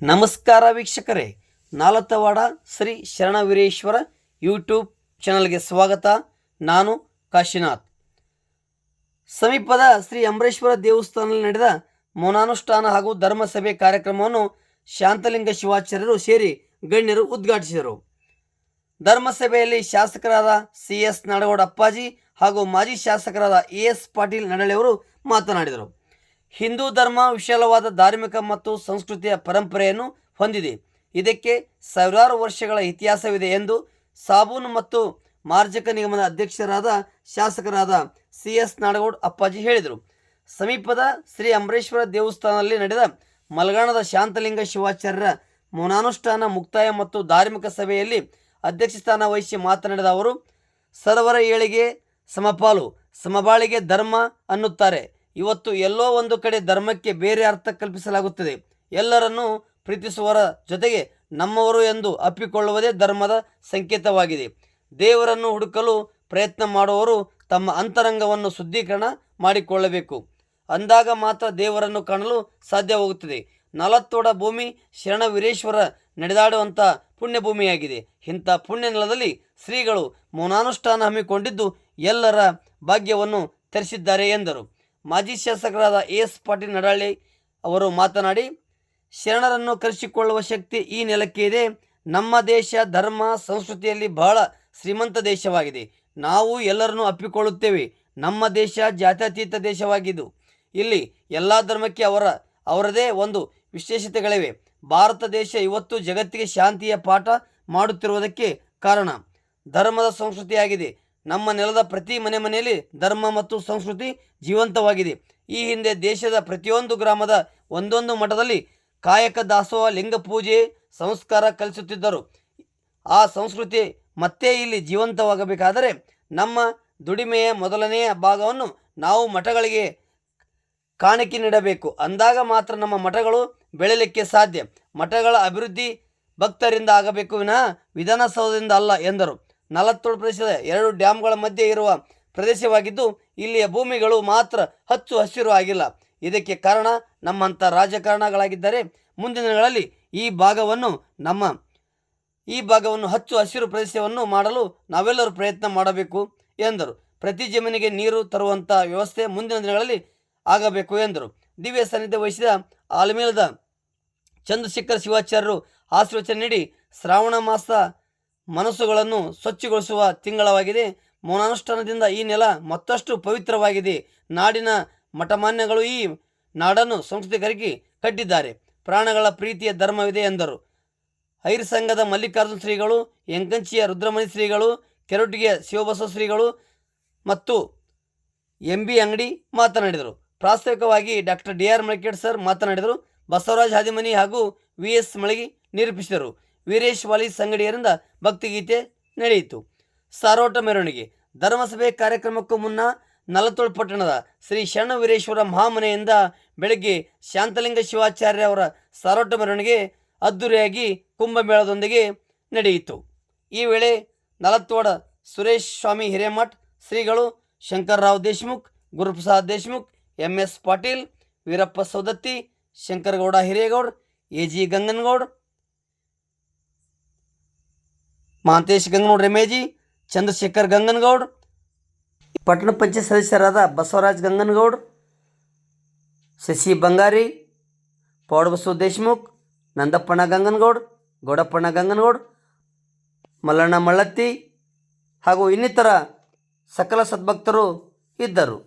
ನಮಸ್ಕಾರ ವೀಕ್ಷಕರೇ, ನಾಲತವಾಡ ಶ್ರೀ ಶರಣವೀರೇಶ್ವರ ಯೂಟ್ಯೂಬ್ ಚಾನಲ್ಗೆ ಸ್ವಾಗತ. ನಾನು ಕಾಶಿನಾಥ್. ಸಮೀಪದ ಶ್ರೀ ಅಂಬರೇಶ್ವರ ದೇವಸ್ಥಾನದಲ್ಲಿ ನಡೆದ ಮೌನಾನುಷ್ಠಾನ ಹಾಗೂ ಧರ್ಮಸಭೆ ಕಾರ್ಯಕ್ರಮವನ್ನು ಶಾಂತಲಿಂಗ ಶಿವಾಚಾರ್ಯರು ಸೇರಿ ಗಣ್ಯರು ಉದ್ಘಾಟಿಸಿದರು. ಧರ್ಮಸಭೆಯಲ್ಲಿ ಶಾಸಕರಾದ CS ನಾಡಗೌಡ ಅಪ್ಪಾಜಿ ಹಾಗೂ ಮಾಜಿ ಶಾಸಕರಾದ AS ಪಾಟೀಲ್ ನಡಳೆಯವರು ಮಾತನಾಡಿದರು. ಹಿಂದೂ ಧರ್ಮ ವಿಶಾಲವಾದ ಧಾರ್ಮಿಕ ಮತ್ತು ಸಂಸ್ಕೃತಿಯ ಪರಂಪರೆಯನ್ನು ಹೊಂದಿದೆ. ಇದಕ್ಕೆ ಸಾವಿರಾರು ವರ್ಷಗಳ ಇತಿಹಾಸವಿದೆ ಎಂದು ಸಾಬೂನು ಮತ್ತು ಮಾರ್ಜಕ ನಿಗಮದ ಅಧ್ಯಕ್ಷರಾದ ಶಾಸಕರಾದ CS ನಾಡಗೌಡ ಅಪ್ಪಾಜಿ ಹೇಳಿದರು. ಸಮೀಪದ ಶ್ರೀ ಅಂಬರೇಶ್ವರ ದೇವಸ್ಥಾನದಲ್ಲಿ ನಡೆದ ಮಲ್ಗಾಣದ ಶಾಂತಲಿಂಗ ಶಿವಾಚಾರ್ಯರ ಮೌನಾನುಷ್ಠಾನ ಮುಕ್ತಾಯ ಮತ್ತು ಧಾರ್ಮಿಕ ಸಭೆಯಲ್ಲಿ ಅಧ್ಯಕ್ಷ ಸ್ಥಾನ ವಹಿಸಿ ಮಾತನಾಡಿದ ಅವರು, ಸರ್ವರ ಏಳಿಗೆ ಸಮಪಾಲು, ಸಮಬಾಳಿಗೆ ಧರ್ಮ ಅನ್ನುತ್ತಾರೆ. ಇವತ್ತು ಎಲ್ಲೋ ಒಂದು ಕಡೆ ಧರ್ಮಕ್ಕೆ ಬೇರೆ ಅರ್ಥ ಕಲ್ಪಿಸಲಾಗುತ್ತದೆ. ಎಲ್ಲರನ್ನೂ ಪ್ರೀತಿಸುವರ ಜೊತೆಗೆ ನಮ್ಮವರು ಎಂದು ಅಪ್ಪಿಕೊಳ್ಳುವುದೇ ಧರ್ಮದ ಸಂಕೇತವಾಗಿದೆ. ದೇವರನ್ನು ಹುಡುಕಲು ಪ್ರಯತ್ನ ಮಾಡುವವರು ತಮ್ಮ ಅಂತರಂಗವನ್ನು ಶುದ್ಧೀಕರಣ ಮಾಡಿಕೊಳ್ಳಬೇಕು. ಅಂದಾಗ ಮಾತ್ರ ದೇವರನ್ನು ಕಾಣಲು ಸಾಧ್ಯವಾಗುತ್ತದೆ. ನಾಲತವಾಡ ಭೂಮಿ ಶರಣವೀರೇಶ್ವರ ನಡೆದಾಡುವಂಥ ಪುಣ್ಯಭೂಮಿಯಾಗಿದೆ. ಇಂಥ ಪುಣ್ಯ ನೆಲದಲ್ಲಿ ಶ್ರೀಗಳು ಮೌನಾನುಷ್ಠಾನ ಹಮ್ಮಿಕೊಂಡಿದ್ದು ಎಲ್ಲರ ಭಾಗ್ಯವನ್ನು ತರಿಸಿದ್ದಾರೆ ಎಂದರು. ಮಾಜಿ ಶಾಸಕರಾದ AS ಪಾಟೀಲ್ ನಡಾಳಿ ಅವರು ಮಾತನಾಡಿ, ಶರಣರನ್ನು ಕರೆಸಿಕೊಳ್ಳುವ ಶಕ್ತಿ ಈ ನೆಲಕ್ಕೆ ಇದೆ. ನಮ್ಮ ದೇಶ ಧರ್ಮ ಸಂಸ್ಕೃತಿಯಲ್ಲಿ ಬಹಳ ಶ್ರೀಮಂತ ದೇಶವಾಗಿದೆ. ನಾವು ಎಲ್ಲರನ್ನೂ ಅಪ್ಪಿಕೊಳ್ಳುತ್ತೇವೆ. ನಮ್ಮ ದೇಶ ಜಾತ್ಯತೀತ ದೇಶವಾಗಿದ್ದು ಇಲ್ಲಿ ಎಲ್ಲ ಧರ್ಮಕ್ಕೆ ಅವರದೇ ಒಂದು ವಿಶೇಷತೆಗಳಿವೆ. ಭಾರತ ದೇಶ ಇವತ್ತು ಜಗತ್ತಿಗೆ ಶಾಂತಿಯ ಪಾಠ ಮಾಡುತ್ತಿರುವುದಕ್ಕೆ ಕಾರಣ ಧರ್ಮದ ಸಂಸ್ಕೃತಿಯಾಗಿದೆ. ನಮ್ಮ ನೆಲದ ಪ್ರತಿ ಮನೆಯಲ್ಲಿ ಧರ್ಮ ಮತ್ತು ಸಂಸ್ಕೃತಿ ಜೀವಂತವಾಗಿದೆ. ಈ ಹಿಂದೆ ದೇಶದ ಪ್ರತಿಯೊಂದು ಗ್ರಾಮದ ಒಂದೊಂದು ಮಠದಲ್ಲಿ ಕಾಯಕ ದಾಸೋಹ, ಲಿಂಗ ಪೂಜೆ ಸಂಸ್ಕಾರ ಕಲಿಸುತ್ತಿದ್ದರು. ಆ ಸಂಸ್ಕೃತಿ ಮತ್ತೆ ಇಲ್ಲಿ ಜೀವಂತವಾಗಬೇಕಾದರೆ ನಮ್ಮ ದುಡಿಮೆಯ ಮೊದಲನೆಯ ಭಾಗವನ್ನು ನಾವು ಮಠಗಳಿಗೆ ಕಾಣಿಕೆ ನೀಡಬೇಕು. ಅಂದಾಗ ಮಾತ್ರ ನಮ್ಮ ಮಠಗಳು ಬೆಳೆಯಲಿಕ್ಕೆ ಸಾಧ್ಯ. ಮಠಗಳ ಅಭಿವೃದ್ಧಿ ಭಕ್ತರಿಂದ ಆಗಬೇಕು ವಿನಃ ವಿಧಾನಸೌಧದಿಂದ ಅಲ್ಲ ಎಂದರು. 47 ಪ್ರದೇಶದ 2 ಡ್ಯಾಮ್ಗಳ ಮಧ್ಯೆ ಇರುವ ಪ್ರದೇಶವಾಗಿದ್ದು ಇಲ್ಲಿಯ ಭೂಮಿಗಳು ಮಾತ್ರ ಹಚ್ಚು ಹಸಿರು ಆಗಿಲ್ಲ. ಇದಕ್ಕೆ ಕಾರಣ ನಮ್ಮಂಥ ರಾಜಕಾರಣಗಳಾಗಿದ್ದರೆ ಮುಂದಿನ ದಿನಗಳಲ್ಲಿ ಈ ಭಾಗವನ್ನು ಹಚ್ಚು ಹಸಿರು ಪ್ರದೇಶವನ್ನು ಮಾಡಲು ನಾವೆಲ್ಲರೂ ಪ್ರಯತ್ನ ಮಾಡಬೇಕು ಎಂದರು. ಪ್ರತಿ ಜಮೀನಿಗೆ ನೀರು ತರುವಂಥ ವ್ಯವಸ್ಥೆ ಮುಂದಿನ ದಿನಗಳಲ್ಲಿ ಆಗಬೇಕು ಎಂದರು. ದಿವ್ಯ ಸಾನ್ನಿಧ್ಯ ವಹಿಸಿದ ಆಲಮೇಲದ ಚಂದ್ರಶೇಖರ ಶಿವಾಚಾರ್ಯರು ಆಶೀರ್ವಚನ ನೀಡಿ, ಶ್ರಾವಣ ಮಾಸ ಮನಸ್ಸುಗಳನ್ನು ಸ್ವಚ್ಛಗೊಳಿಸುವ ತಿಂಗಳವಾಗಿದೆ. ಮೌನಾನುಷ್ಠಾನದಿಂದ ಈ ನೆಲ ಮತ್ತಷ್ಟು ಪವಿತ್ರವಾಗಿದೆ. ನಾಡಿನ ಮಠಮಾನ್ಯಗಳು ಈ ನಾಡನ್ನು ಸಂಸ್ಕೃತಿಕರಿಗೆ ಕಟ್ಟಿದ್ದಾರೆ. ಪ್ರಾಣಗಳ ಪ್ರೀತಿಯ ಧರ್ಮವಿದೆ ಎಂದರು. ಐರ್ ಸಂಘದ ಮಲ್ಲಿಕಾರ್ಜುನ ಶ್ರೀಗಳು, ಎಂಕಂಚಿಯ ರುದ್ರಮಣಿ ಶ್ರೀಗಳು, ಕೆರೊಟ್ಟಿಗೆಯ ಶಿವಬಸವ ಶ್ರೀಗಳು ಮತ್ತು MB ಅಂಗಡಿ ಮಾತನಾಡಿದರು. ಪ್ರಾಸ್ತಾವಿಕವಾಗಿ ಡಾಕ್ಟರ್ DR ಮಳಕೇಡ್ ಸರ್ ಮಾತನಾಡಿದರು. ಬಸವರಾಜ ಹಾದಿಮನಿ ಹಾಗೂ VS ಮಳಗಿ ನಿರೂಪಿಸಿದರು. ವೀರೇಶ್ ವಾಲಿ ಸಂಗಡಿಯರಿಂದ ಭಕ್ತಿಗೀತೆ ನಡೆಯಿತು. ಸಾರೋಟ ಮೆರವಣಿಗೆ. ಧರ್ಮಸಭೆ ಕಾರ್ಯಕ್ರಮಕ್ಕೂ ಮುನ್ನ ನಾಲತವಾಡ ಪಟ್ಟಣದ ಶ್ರೀ ಶರಣವೀರೇಶ್ವರ ಮಹಾಮನೆಯಿಂದ ಬೆಳಗ್ಗೆ ಶಾಂತಲಿಂಗ ಶಿವಾಚಾರ್ಯ ಅವರ ಸಾರೋಟ ಮೆರವಣಿಗೆ ಅದ್ದೂರಿಯಾಗಿ ಕುಂಭಮೇಳದೊಂದಿಗೆ ನಡೆಯಿತು. ಈ ವೇಳೆ ನಾಲತವಾಡ ಸುರೇಶ್ ಸ್ವಾಮಿ ಹಿರೇಮಠ್ ಶ್ರೀಗಳು, ಶಂಕರರಾವ್ ದೇಶಮುಖ್, ಗುರುಪ್ರಸಾದ್ ದೇಶಮುಖ್, MS ಪಾಟೀಲ್, ವೀರಪ್ಪ ಸೌದತ್ತಿ, ಶಂಕರಗೌಡ ಹಿರೇಗೌಡ್, AG ಗಂಗನಗೌಡ್, ಮಹಾಂತೇಶ್ ಗಂಗನಗೌಡ ರೆಮೇಜಿ, ಚಂದ್ರಶೇಖರ್ ಗಂಗನಗೌಡ್, ಪಟ್ಟಣ ಪಂಚಾಯತ್ ಸದಸ್ಯರಾದ ಬಸವರಾಜ್ ಗಂಗನಗೌಡ್, ಶಶಿ ಬಂಗಾರಿ, ಪೌಡಬಸವ ದೇಶಮುಖ್, ನಂದಪ್ಪಣ್ಣ ಗಂಗನಗೌಡ್, ಗೌಡಪ್ಪಣ್ಣ ಗಂಗನಗೌಡ್, ಮಲ್ಲಣ್ಣ ಮಳ್ಳತ್ತಿ ಹಾಗೂ ಇನ್ನಿತರ ಸಕಲ ಸದ್ಭಕ್ತರು ಇದ್ದರು.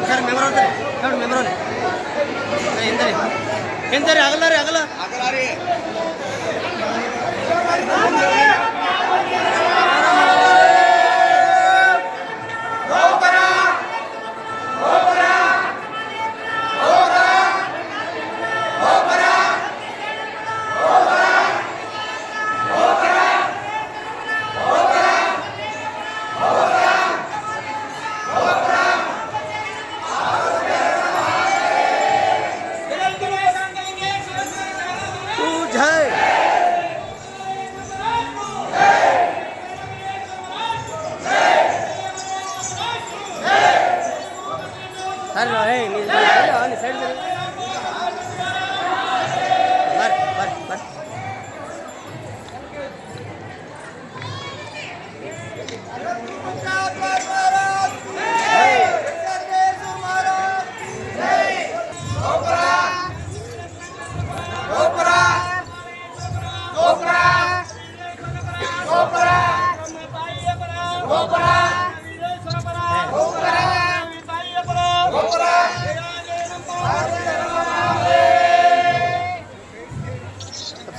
ಸರ್ ಮೆಮೊರಲ್ ಎಂದರೆ ಆಗಲ್ಲ ರೀ ಆಗಲ್ಲ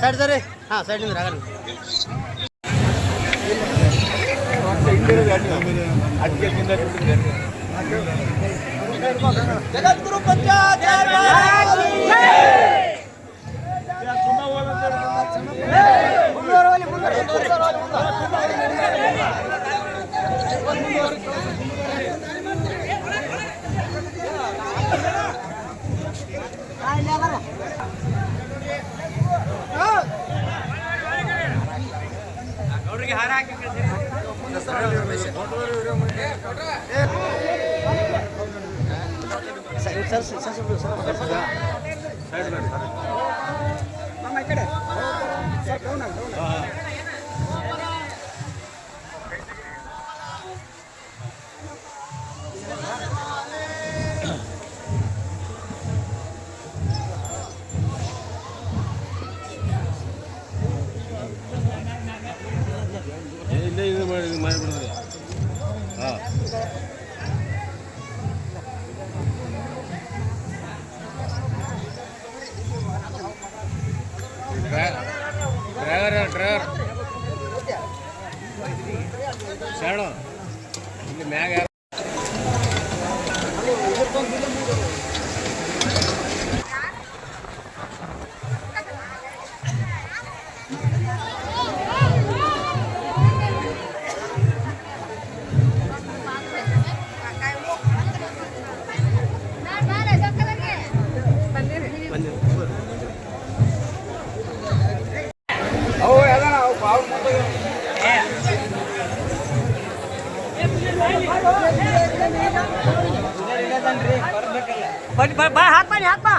ಸೈಡ್ ಸರಿ ಹಾಂ ಸೈಡ್ನಿಂದ ಆಗಲ್ಲ ಜಗದ್ಗುರು ಅವ್ರಿಗೆ ಹಾರ ಹಾಕಿ ಇದು ಮಾಡಿಬಿಡಿದ್ರಿ ಹಾಂ ಡ್ರೈವರ್ ಶರಣ ಇಲ್ಲಿ ಮ್ಯಾಗ हाथ पानी हाथ पा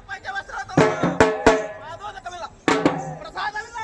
₹6 ವಸ್ತ್ರ ತಂದು, ಪ್ರಸಾದವಿಲ್ಲ.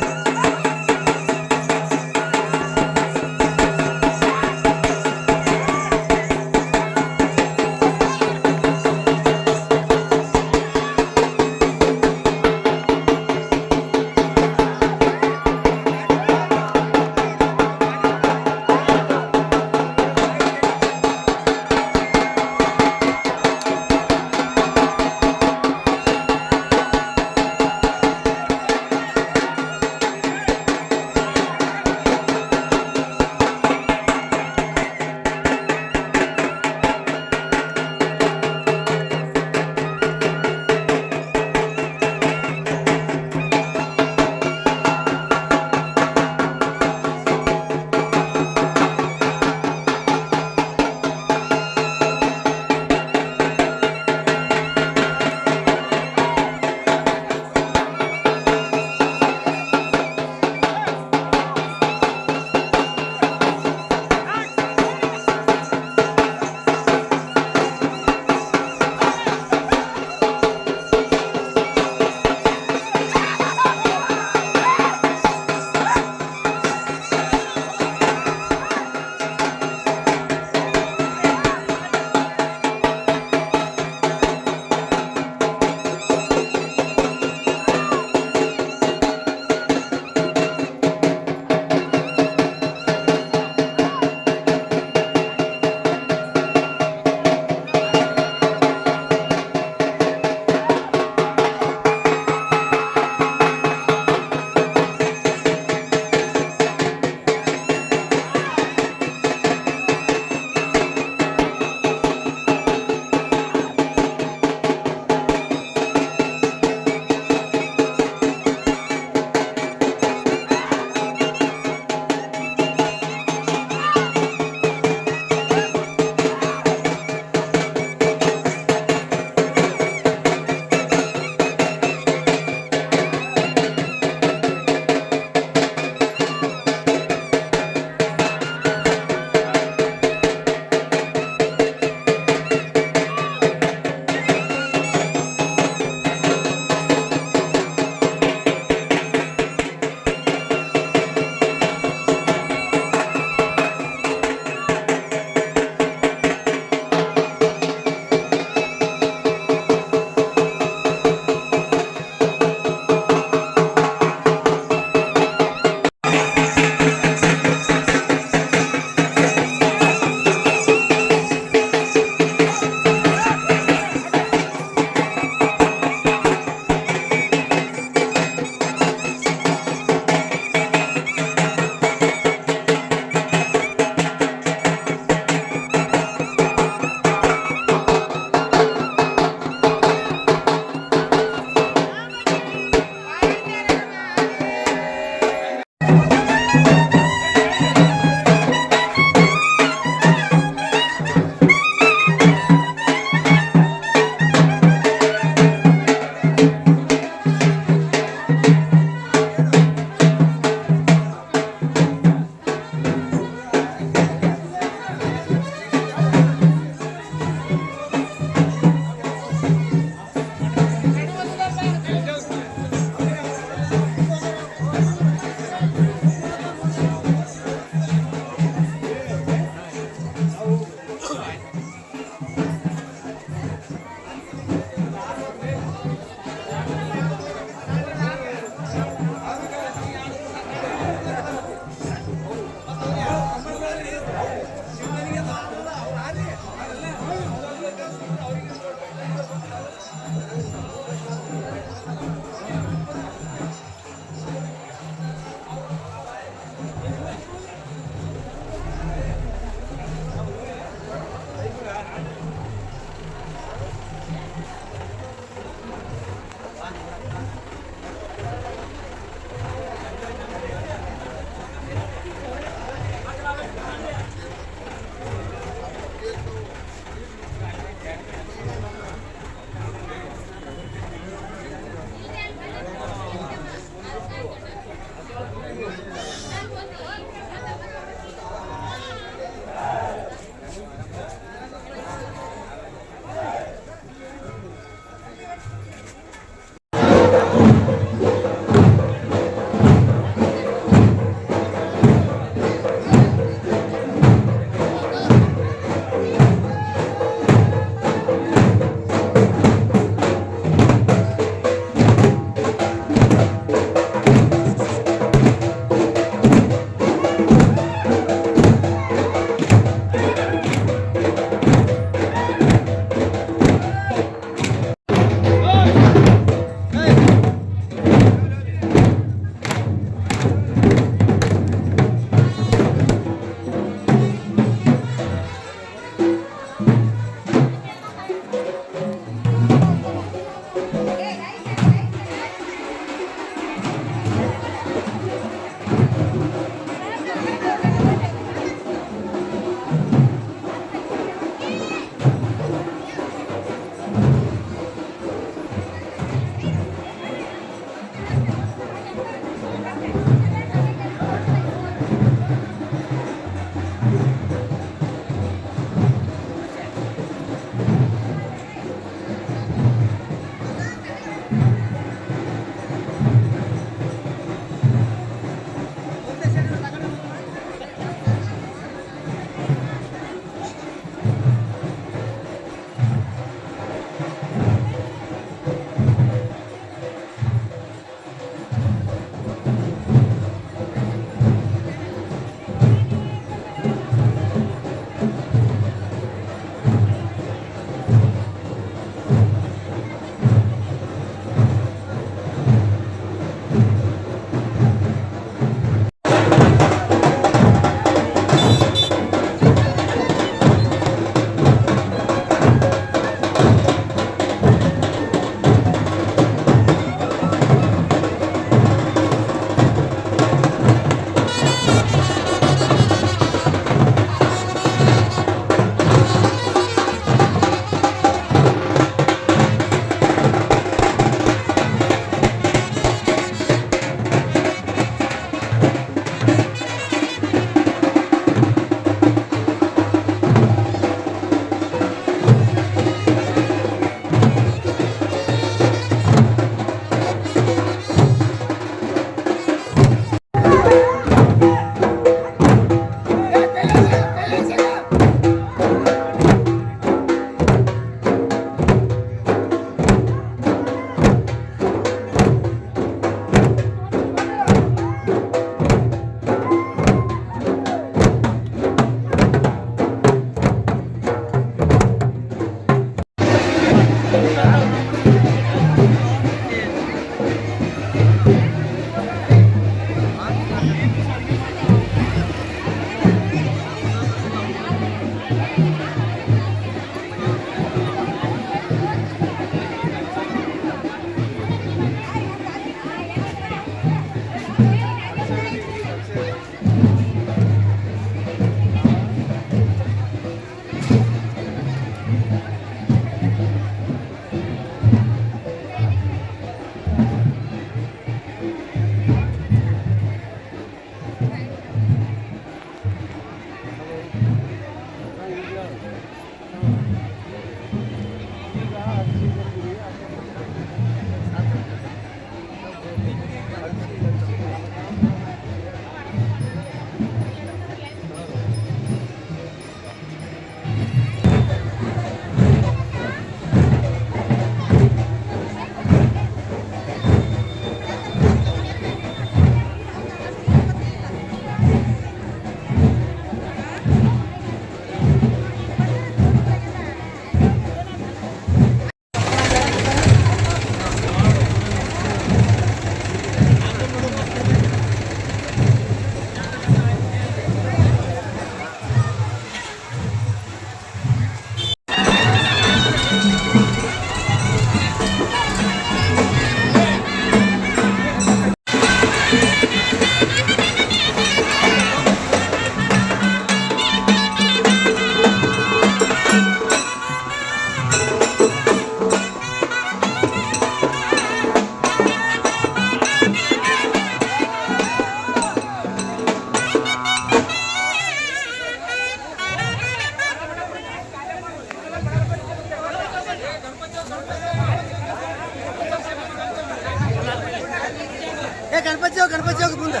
ಗಣಪತಿ ಹೋಗಿ ಮುಂದೆ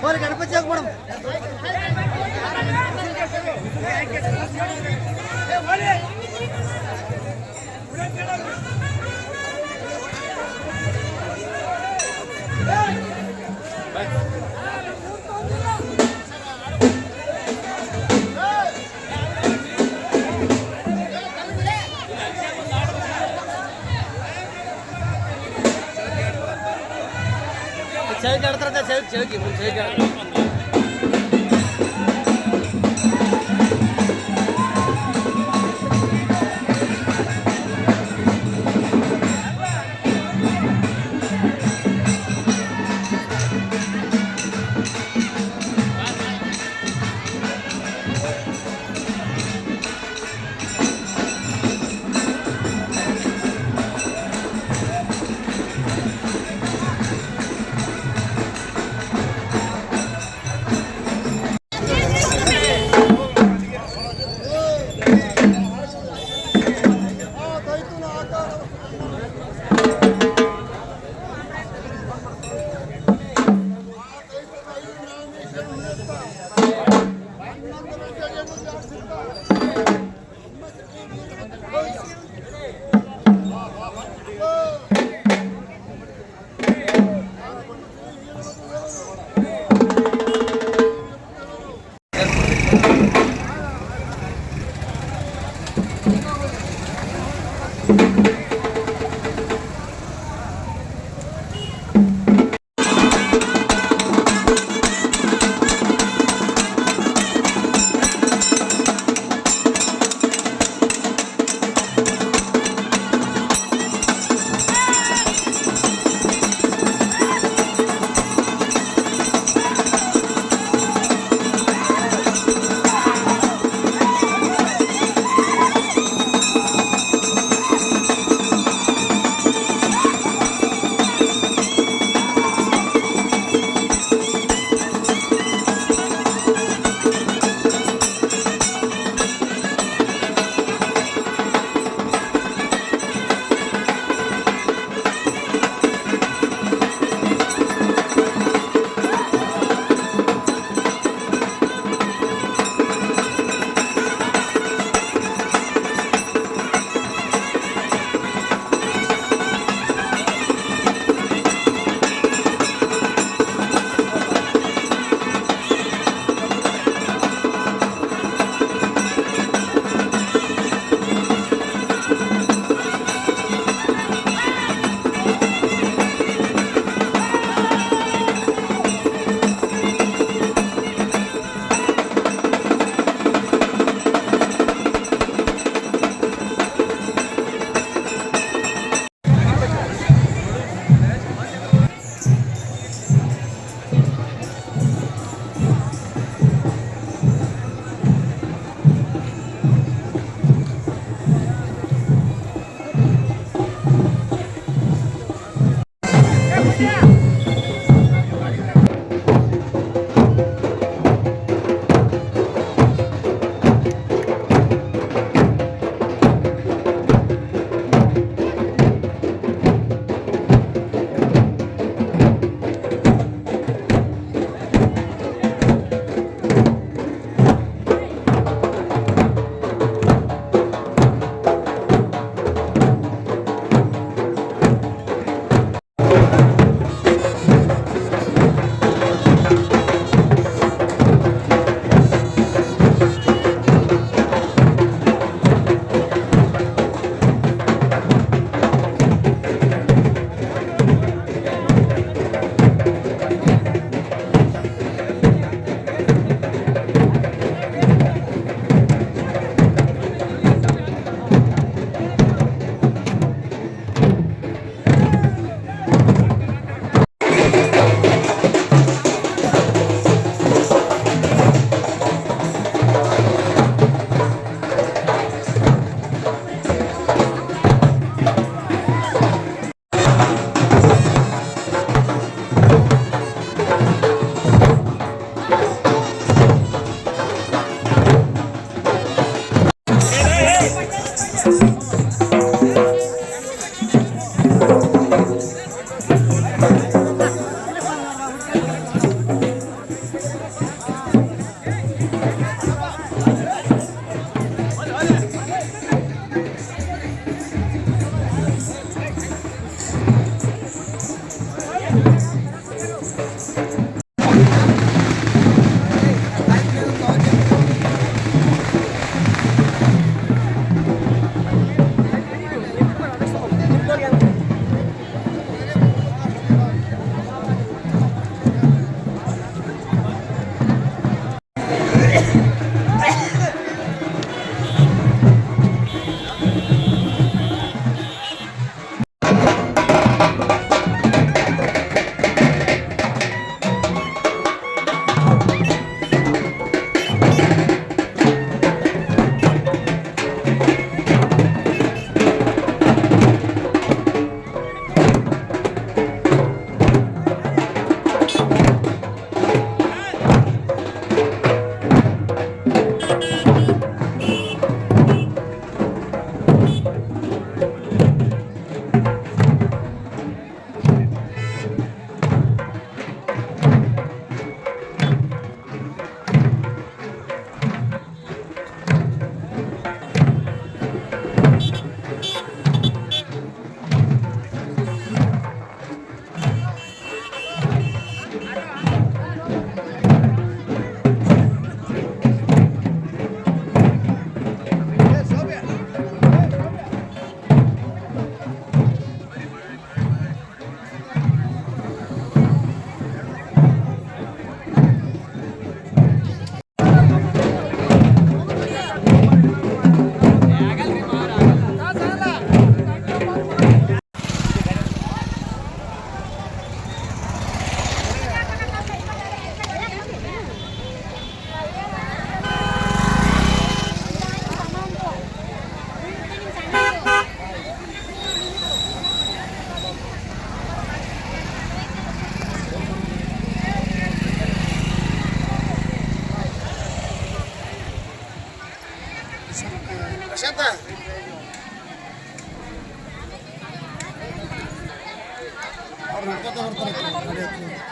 ಹೋಗಿ ಗಣಪತಿ ಹೋಗಿ ಮೇಡಮ್. ಚೌಕಿ ಆಡ್ತಾರ ಚೌಕಿ ಚೌಕಿ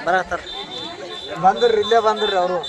ಬರತ್ತಾರ ಬಂದ್ರಿ, ಇಲ್ಲೇ ಬಂದ್ರಿ ಅವರು.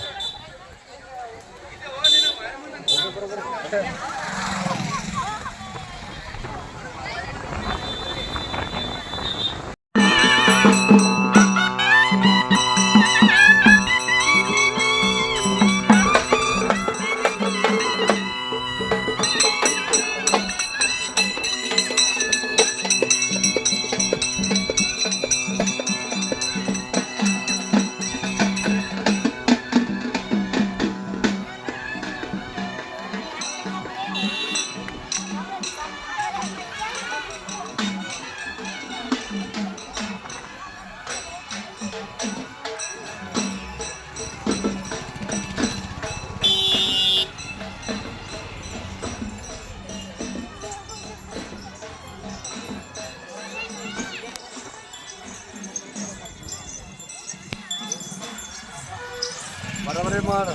ಬರಬರಿ ಮಾಡ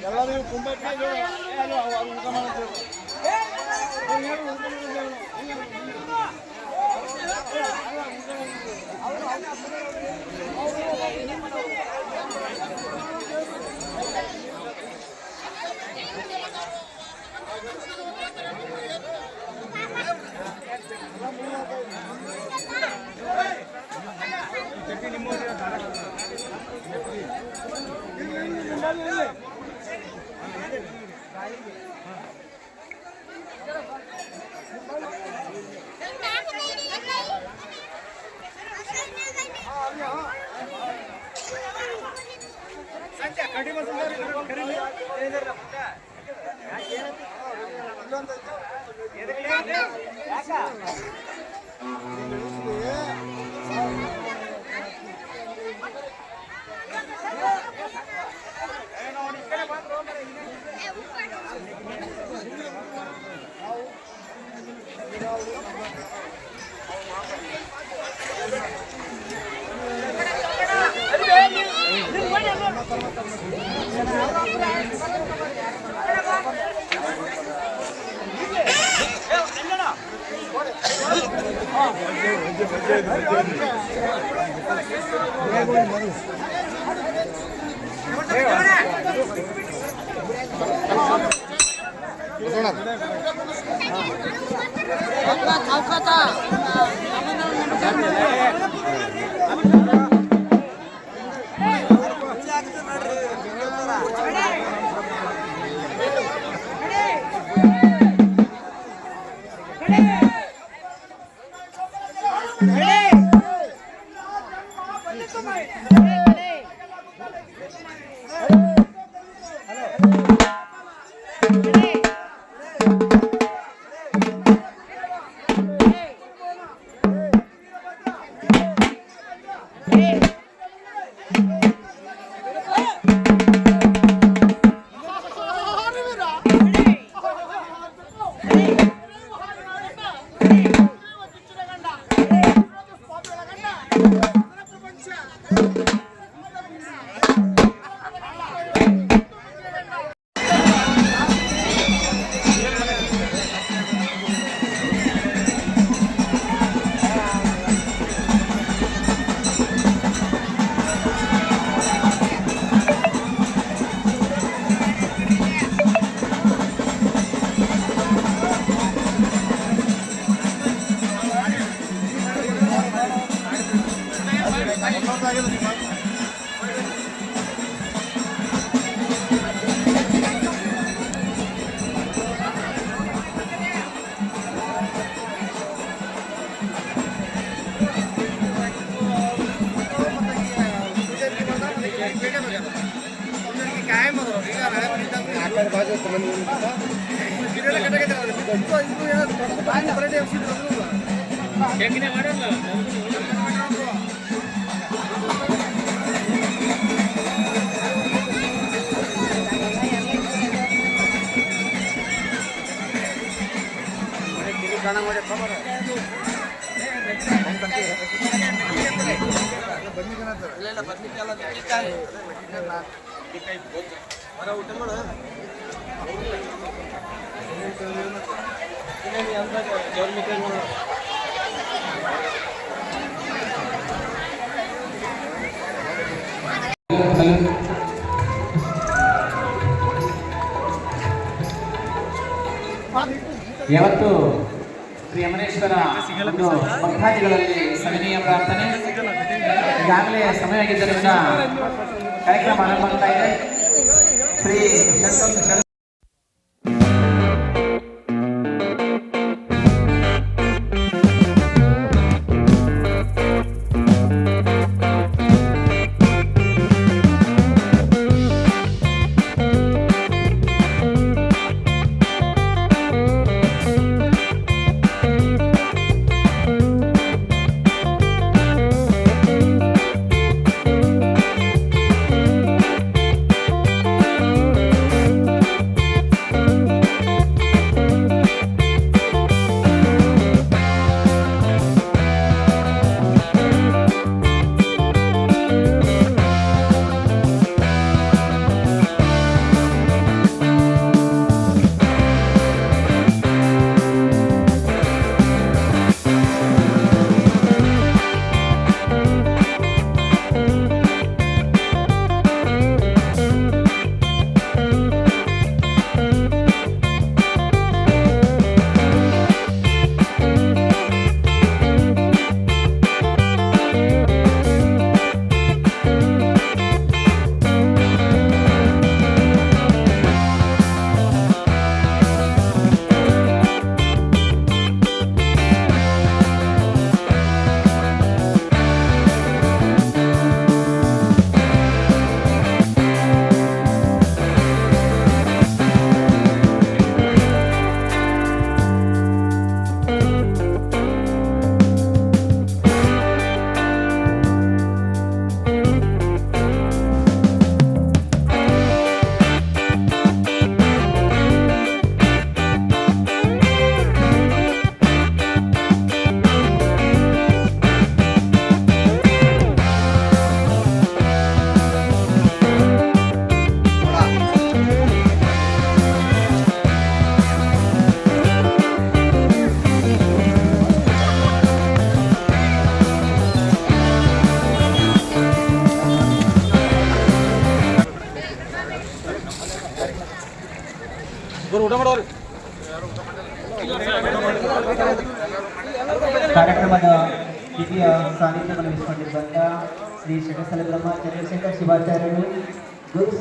ಎಲ್ಲರಿಗೂ ಕುಂಬಳಕಾಯಿ ಯಾವತ್ತು ಶ್ರೀ ಅಮರೇಶ್ವರ ಒಂದು ಭಕ್ತಾದಿಗಳಲ್ಲಿ ಸವಿನೀಯ ಪ್ರಾರ್ಥನೆ. ಈಗಾಗಲೇ ಸಮಯ ಆಗಿದ್ದರಿಂದ ಕಾರ್ಯಕ್ರಮ ಆರಂಭ ಆಗ್ತಾ ಇದೆ. ಶ್ರೀ ಕಾರ್ಯಕ್ರಮದ ದ್ವಿತೀಯ ಸಾನ್ನಿಧ್ಯವನ್ನು ವಹಿಸಿಕೊಂಡಿರುವಂಥ ಶ್ರೀ ಶಟಸ್ಥಲ ಬ್ರಹ್ಮ ಚಂದ್ರಶೇಖರ್ ಶಿವಾಚಾರ್ಯರು ಗುರು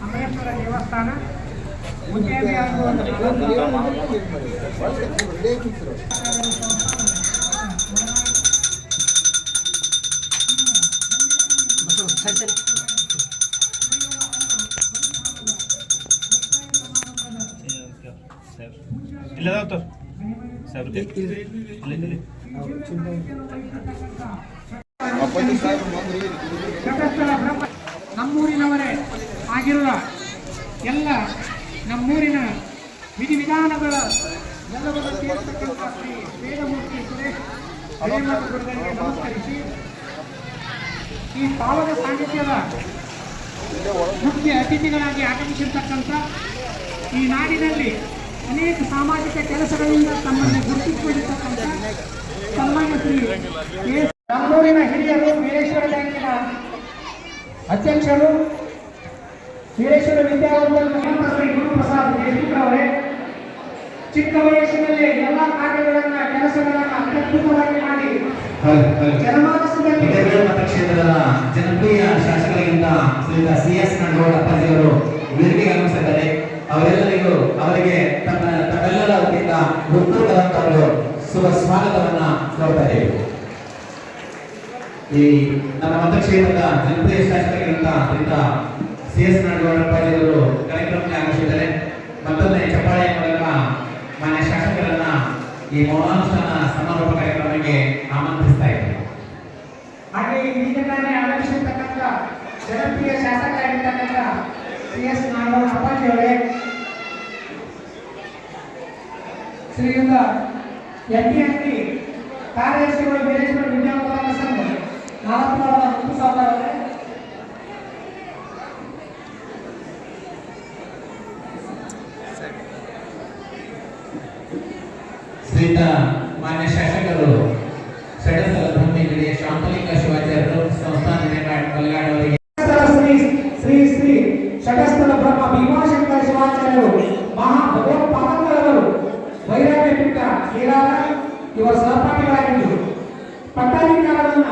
ಅಮರೇಶ್ವರ ದೇವಸ್ಥಾನ ಉಜ್ಜಯಿನಿ ನಮ್ಮೂರಿನವರೇ ಆಗಿರುವ ಎಲ್ಲ ನಮ್ಮೂರಿನ ವಿಧಿವಿಧಾನಗಳ ಎಲ್ಲವನ್ನು ಸೇರ್ತಕ್ಕಂಥ ಶ್ರೀ ವೇದಮೂರ್ತಿ ಸುರೇಶ್ ಗುರುಗಳಿಗೆ ನಮಸ್ಕರಿಸಿ ಈ ಪಾವನ ಸಾಹಿತ್ಯದ ಮುಖ್ಯ ಅತಿಥಿಗಳಾಗಿ ಆಗಮಿಸಿರ್ತಕ್ಕಂಥ ಈ ನಾಡಿನಲ್ಲಿ ಅನೇಕ ಸಾಮಾಜಿಕ ಕೆಲಸಗಳಿಂದ ತಮ್ಮನ್ನು ಗುರುತಿಸಿಕೊಂಡಿರ್ತಕ್ಕಂಥ ಸನ್ಮಾನ್ಯ ಶ್ರೀ ನಮ್ಮೂರಿನ ಹಿರಿಯರು ವೀರೇಶ್ವರ ಬ್ಯಾಂಕಿನ ಅಧ್ಯಕ್ಷರು ವೀರೇಶ್ವರ ವಿದ್ಯಾವರ್ಧನ ಶ್ರೀ ಗುರುಪ್ರಸಾದ್ ದೇಶಿಕರವರೇ ಚಿಕ್ಕ ವಯಸ್ಸಿನಲ್ಲಿ ಎಲ್ಲ ಕಾರ್ಯಗಳನ್ನ ಕೆಲಸಗಳನ್ನ ಅತ್ಯದ್ಭುತವಾಗಿ ಮಾಡಿ ಜನಮಾನಸದಲ್ಲಿ ಮತಕ್ಷೇತ್ರದ ಜನಪ್ರಿಯ ಶಾಸಕರಿಗಿಂತ ಶ್ರೀಯುತ CS ನಾಡಗೌಡ ಅಪ್ಪಾಜಿಯವರು ವೇದಿಕೆಗೆ ಆಗಮಿಸಿದ್ದಾರೆ. ಅವರೆಲ್ಲರಿಗೂ ಅವರಿಗೆ ತಮ್ಮೆಲ್ಲರ ವತಿಯಿಂದ ಹೃತ್ಪೂರ್ವಕವಾದ ಶುಭ ಸ್ವಾಗತವನ್ನ ಕೋರ್ತಾ ಇದ್ದೇವೆ. ಈ ನಮ್ಮ ಮತಕ್ಷೇತ್ರದ ಜನಪ್ರಿಯ ಶಾಸಕರಿಗಿಂತ ಶ್ರೀಯುತ CS ನಾಡಗೌಡ ಅಪ್ಪಾಜಿಯವರು ಕಾರ್ಯಕ್ರಮಕ್ಕೆ ಆಗಮಿಸಿದ್ದಾರೆ. ಮತ್ತೊಮ್ಮೆ ಚಪ್ಪಾಳೆಯ ಮೂಲಕ ಮಾನ್ಯ ಶಾಸಕರನ್ನ ಈ ಮೌನಾನುಷ್ಠಾನ ಸಮಾರೋಪ ಕಾರ್ಯಕ್ರಮಕ್ಕೆ ಆಮಂತ್ರಿಸ್ತಾ ಇದ್ದಾರೆ. ಹಾಗೆ ಈಗ ತಾನೇ ಆಗಮಿಸಿರ್ತಕ್ಕಂಥ ಜನಪ್ರಿಯ ಶಾಸಕರಾಗಿರ್ತಕ್ಕಂಥ CS ನಾಡಗೌಡ ಅಪ್ಪಾಜಿಯವರೇ, ಶ್ರೀಯುತ MPMP ಕಾರ್ಯದರ್ಶಿಗಳು ವೀರೇಶ್ವರ ವಿದ್ಯಾವರ್ಧನ ಸಂಘ ನಾಲ್ಕುವಾರದ ಮುತ್ತು ಸಾವುಕಾರರೇ, ಶ್ರೀಯುತ ಮಾನ್ಯ ಶಾಸಕರು ಷಡಸ್ಥಲ ಬ್ರಹ್ಮಗಿರಿಯ ಶಾಂತಲಿಂಗ ಶಿವಾಚಾರ್ಯರು ಸಂಸ್ಥಾನ ಕಲ್ಯಾಣವರಿಗೆ ಶ್ರೀ ಶ್ರೀ ಶ್ರೀ ಷಡಸ್ಥಲ ಬ್ರಹ್ಮ ಭೀಮಾಶಂಕರ ಶಿವಾಚಾರ್ಯರು ಮಹಾ ಭಗವತ್ಪಾದಂಗಳವರು ವೈರಾಗ್ಯ ಪೀಠ ಕೇರಳ ಇವರ ಸಹಪಾಠಿಗಳಾಗಿದ್ದರು. ಪಟ್ಟಾಧಿಕಾರವನ್ನ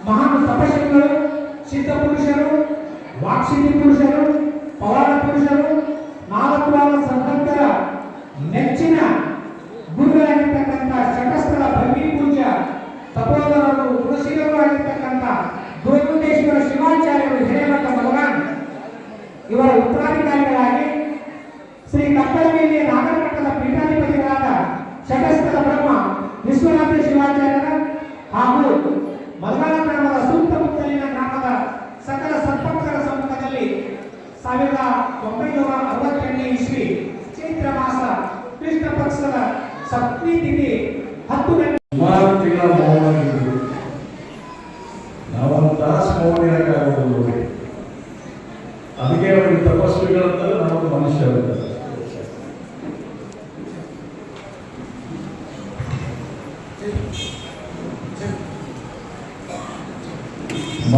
ಮಹಾನ್ ತಪಸ್ವಿಗಳು, ಸಿದ್ಧ ಪುರುಷರು, ವಾಕ್ಸಿದ್ಧಿ ಪುರುಷರು, ಪವಾಡ ಪುರುಷರು, ನಾಲ್ಕು ವಾರ ಸಂತಂತರ ನೆಚ್ಚಿನ ಗುರುಗಳಾಗಿರ್ತಕ್ಕಂಥ ಷಟಸ್ಥಳ ಭೂಮಿ ಪೂಜ್ಯ ತಪೋಧರರು ಗುಣಶೀಲರು ಆಗಿರ್ತಕ್ಕಂಥ ಗುರುಗುಂಡೇಶ್ವರ ಶಿವಾಚಾರ್ಯರು ಹಿರೇಮಠ ಮಲಗಾನ್ ಇವರ ಉತ್ತರಾಧಿಕಾರಿಗಳಾಗಿ ಶ್ರೀ ಕಪ್ಪಳವೇಲಿಯ ನಾಗರಮಠದ ಪೀಠಾಧಿಪತಿಗಳಾದ ಷಟಸ್ಥಳ ಬ್ರಹ್ಮ ವಿಶ್ವನಾಥ ಶಿವಾಚಾರ್ಯರ ಹಾಗೂ ಮಲಗಾಲ ಗ್ರಾಮದ ಸುತ್ತಮುತ್ತಲಿನ ಗ್ರಾಮದ ಸಕಲ ಸತ್ಪಂಥರ ಸಮ್ಮುಖದಲ್ಲಿ 1968 ಇಸ್ವಿ ಚೈತ್ರ ಮಾಸ ಕೃಷ್ಣ ಪಕ್ಷದ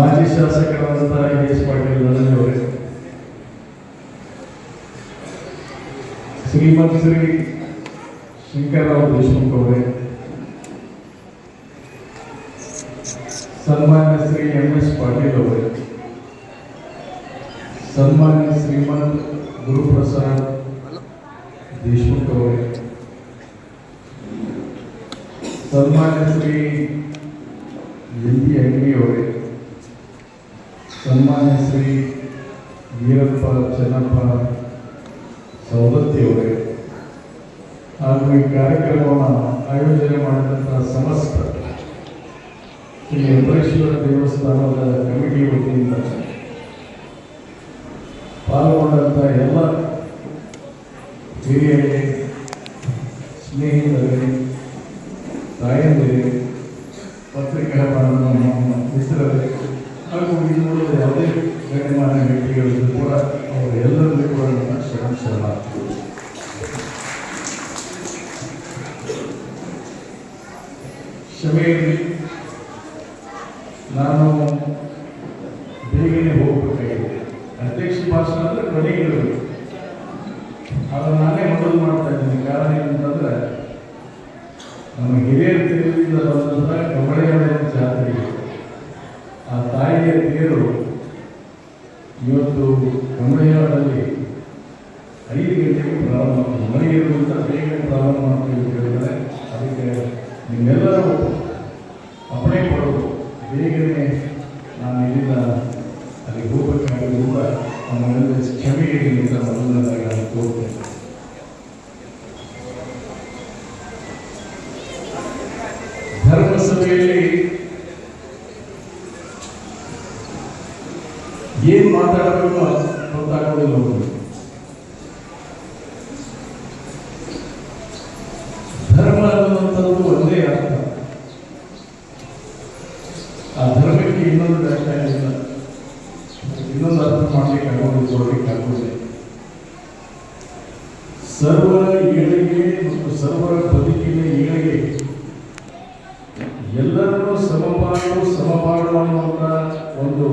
ಮಾಜಿ ಶಾಸಕರಾದಂಥ ಎಸ್ ಪಾಟೀಲ್ ಅವರೇ, ಶ್ರೀಮಂತ ಶ್ರೀ ಶಂಕರರಾವ್ ದೇಶಮುಖ್ ಅವರೇ, ಸನ್ಮಾನ್ಯ ಶ್ರೀ ಎಸ್ ಪಾಟೀಲ್ ಅವರೇ, ಸನ್ಮಾನ್ಯ ಶ್ರೀಮಂತ ಗುರುಪ್ರಸಾದ್ ದೇಶಮುಖ್ ಅವರೇ, ಸನ್ಮಾನ್ಯ ಶ್ರೀ ಎಂ ಪಿ ಅಂಗಡಿ ಅವರೇ, ಸನ್ಮಾನ್ಯ ಶ್ರೀ ವೀರಪ್ಪ ಚೆನ್ನಪ್ಪ ಸವದತ್ತಿ ಅವರೇ, ಹಾಗೂ ಈ ಕಾರ್ಯಕ್ರಮವನ್ನು ಆಯೋಜನೆ ಮಾಡಿದಂಥ ಸಮಸ್ತ ಶ್ರೀ ಅಂಬರೀಶ್ವರ ದೇವಸ್ಥಾನದ ಕಮಿಟಿ ವತಿಯಿಂದ ಪಾಲ್ಗೊಂಡಂಥ ಎಲ್ಲ ಹಿರಿಯರೇ, ಸ್ನೇಹಿತರೇ, ತಾಯಂದಿರೇ, ಪತ್ರಿಕಾ ಮಾಧ್ಯಮ ಮಿತ್ರರೇ ಹಾಗೂ ಇನ್ನುಳಿದ ಯಾವುದೇ ಗಣ್ಯಮಾನ್ಯ ವ್ಯಕ್ತಿಗಳಿಗೂ ಕೂಡ ಅವರೆಲ್ಲರಿಗೂ ಕೂಡ ನನ್ನ ಶರಣ. ಕ್ಷಮೆ ಇರಲಿ, ನಾನು ಬೇಗನೆ ಹೋಗಬೇಕಾಗಿದೆ. ಅಧ್ಯಕ್ಷ ಭಾಷಣ ಅಂದರೆ ಕೊನೆಗಿರಬೇಕು, ಅದನ್ನು ನಾನೇ ಮೊದಲು ಮಾಡ್ತಾ ಇದ್ದೀನಿ. ಕಾರಣ ಏನಂತಂದರೆ ನಮ್ಮ ಹಿರಿಯರ ತೇರಿನಿಂದ ಬಂದಂಥ ಕಬಳೆಯ ಜಾತ್ರೆ, ಆ ತಾಯಿಯ ತೇರು ಇವತ್ತು ಕಮಳೆಯಲ್ಲಿ 5 ಗಂಟೆಗೆ ಪ್ರಾರಂಭ ಆಗ್ತದೆ. ಮಳೆ ಇರುವಂಥ ಬೇಗನೆ ಪ್ರಾರಂಭ ಮಾಡ್ತೀವಿ ಹೇಳಿದರೆ ಅದಕ್ಕೆ ನಿಮ್ಮೆಲ್ಲರೂ ಅಪ್ಪಣೆ ಕೊಡೋದು. ಬೇಗನೆ ನಾನು ಇಲ್ಲಿಂದ ಅಲ್ಲಿ ಹೋಗಬೇಕಾಗಿ ಕೂಡ ನಮ್ಮೆಲ್ಲ ಕ್ಷಮೆ ಇರಲಿಲ್ಲ ಮೊದಲನೇದಾಗಿ ನಾನು ಕೋರ್ತೇನೆ. ಧರ್ಮಸಭೆಯಲ್ಲಿ ಏನು ಮಾತಾಡಬೇಕು ಗೊತ್ತಾಗೋದಿಲ್ಲ. ಧರ್ಮ ಅನ್ನುವಂಥದ್ದು ಒಂದೇ ಅರ್ಥ, ಆ ಧರ್ಮಕ್ಕೆ ಇನ್ನೊಂದು ವ್ಯಾಖ್ಯಾನ ಇಲ್ಲ, ಇನ್ನೊಂದು ಅರ್ಥ ಮಾಡಲಿಕ್ಕೆ ಆಗೋದಿಲ್ಲ. ಸರ್ವರ ಏಳಿಗೆ ಮತ್ತು ಸರ್ವರ ಬದುಕಿನ ಏಳಿಗೆ, ಎಲ್ಲರನ್ನೂ ಸಮಪಾಡು ಅನ್ನುವಂಥ ಒಂದು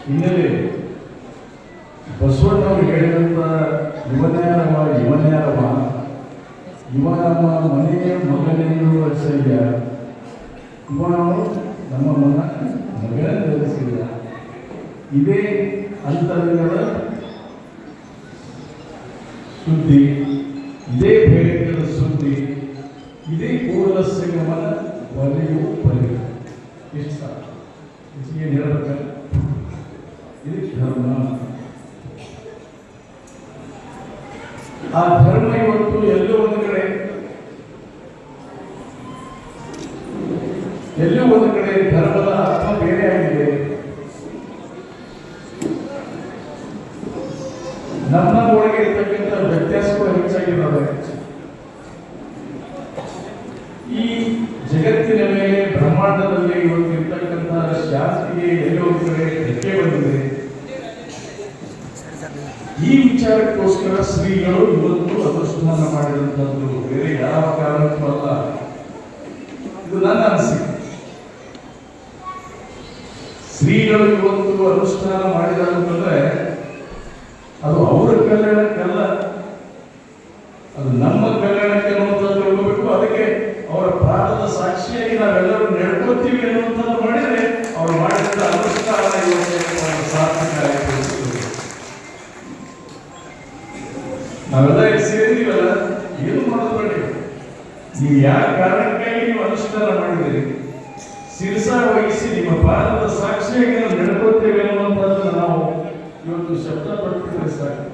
ಹಿನ್ನೆಲೆ ಬಸವಣ್ಣವರು ಹೇಳಿದಂಥ ಇವನ್ಯಾರವ ಇವ ನಮ್ಮ ಮನೆಯ ಮಗನೆಂದು ಅಸಹ್ಯ, ಇವನು ನಮ್ಮ ಮಗನ ಧರಿಸಿಲ್ಲ. ಇದೇ ಅಂತರಂಗದ ಸುದ್ದಿ, ಇದೇ ಬೇಡಿಕೆಗಳ ಸುದ್ದಿ, ಇದೇ ಕೂಡಲ ಸಂಗಮನ ಒಲೆಯು ಬಲಿ. ಇಷ್ಟ ಏನು ಹೇಳ್ಬೇಕಲ್ಲ, ಇದು ಧರ್ಮ. ಆ ಧರ್ಮ ಇವತ್ತು ಎಲ್ಲೋ ಒಂದು ಕಡೆ ಧರ್ಮದ ಅರ್ಥ ಬೇರೆ ಆಗಿದೆ. ನಮ್ಮ ಒಳಗೆ ಇರ್ತಕ್ಕಂಥ ವ್ಯತ್ಯಾಸಗಳು ಹೆಚ್ಚಾಗಿದ್ದಾವೆ. ಈ ಜಗತ್ತಿನ ಮೇಲೆ ಬ್ರಹ್ಮಾಂಡದಲ್ಲಿ ಇವತ್ತು ಇರ್ತಕ್ಕಂಥ ಶಾಂತಿಗೆ ಎಲ್ಲೋ ಒಂದು ಕಡೆ ಧಕ್ಕೆ ಬಂದಿದೆ. ಈ ವಿಚಾರಕ್ಕೋಸ್ಕರ ಶ್ರೀಗಳು ಇವತ್ತು ಅನುಷ್ಠಾನ ಮಾಡಿದಂಥದ್ದು ಬೇರೆ ಯಾವ ಕಾರಣಕ್ಕೂ ಅಲ್ಲ. ಇದು ನನ್ನ ಅನಿಸಿಕೆ. ಶ್ರೀಗಳು ಇವತ್ತು ಅನುಷ್ಠಾನ ಮಾಡಿದಂತಂದ್ರೆ ಅದು ಅವರ ಕಲ್ಯಾಣಕ್ಕಲ್ಲ, ಅದು ನಮ್ಮ ಕಲ್ಯಾಣಕ್ಕೆ ಅನ್ನುವಂಥದ್ದು ತಿಳ್ಕೋಬೇಕು. ಅದಕ್ಕೆ ಅವರ ಪ್ರಾಣದ ಸಾಕ್ಷಿಯಾಗಿ ನಾವೆಲ್ಲರೂ ನಡ್ಕೊತೀವಿ ಅನ್ನುವಂಥದ್ದು ಮಾಡಿದರೆ ಅವರು ಮಾಡಿದ ಅನುಷ್ಠಾನ ಇವತ್ತು ಸಾರ್ಥಕ ಆಗಿ. ನಾವೆಲ್ಲ ಸೇರಿದೀವಲ್ಲ, ಏನು ಮಾಡೋದು, ನೀವು ಯಾವ ಕಾರಣಕ್ಕಾಗಿ ನೀವು ಅನುಷ್ಠಾನ ಮಾಡಿದ್ದೀರಿ, ಶಿರಸ ವಹಿಸಿ ನಿಮ್ಮ ಪಾದದ ಸಾಕ್ಷಿಯಾಗಿ ನಾವು ನಡ್ಕೊತೇವೆ ಅನ್ನುವಂಥದ್ದು ನಾವು ಇವತ್ತು ಶಬ್ದ ಪಡ್ತಿದ್ರೆ ಸಾಕು,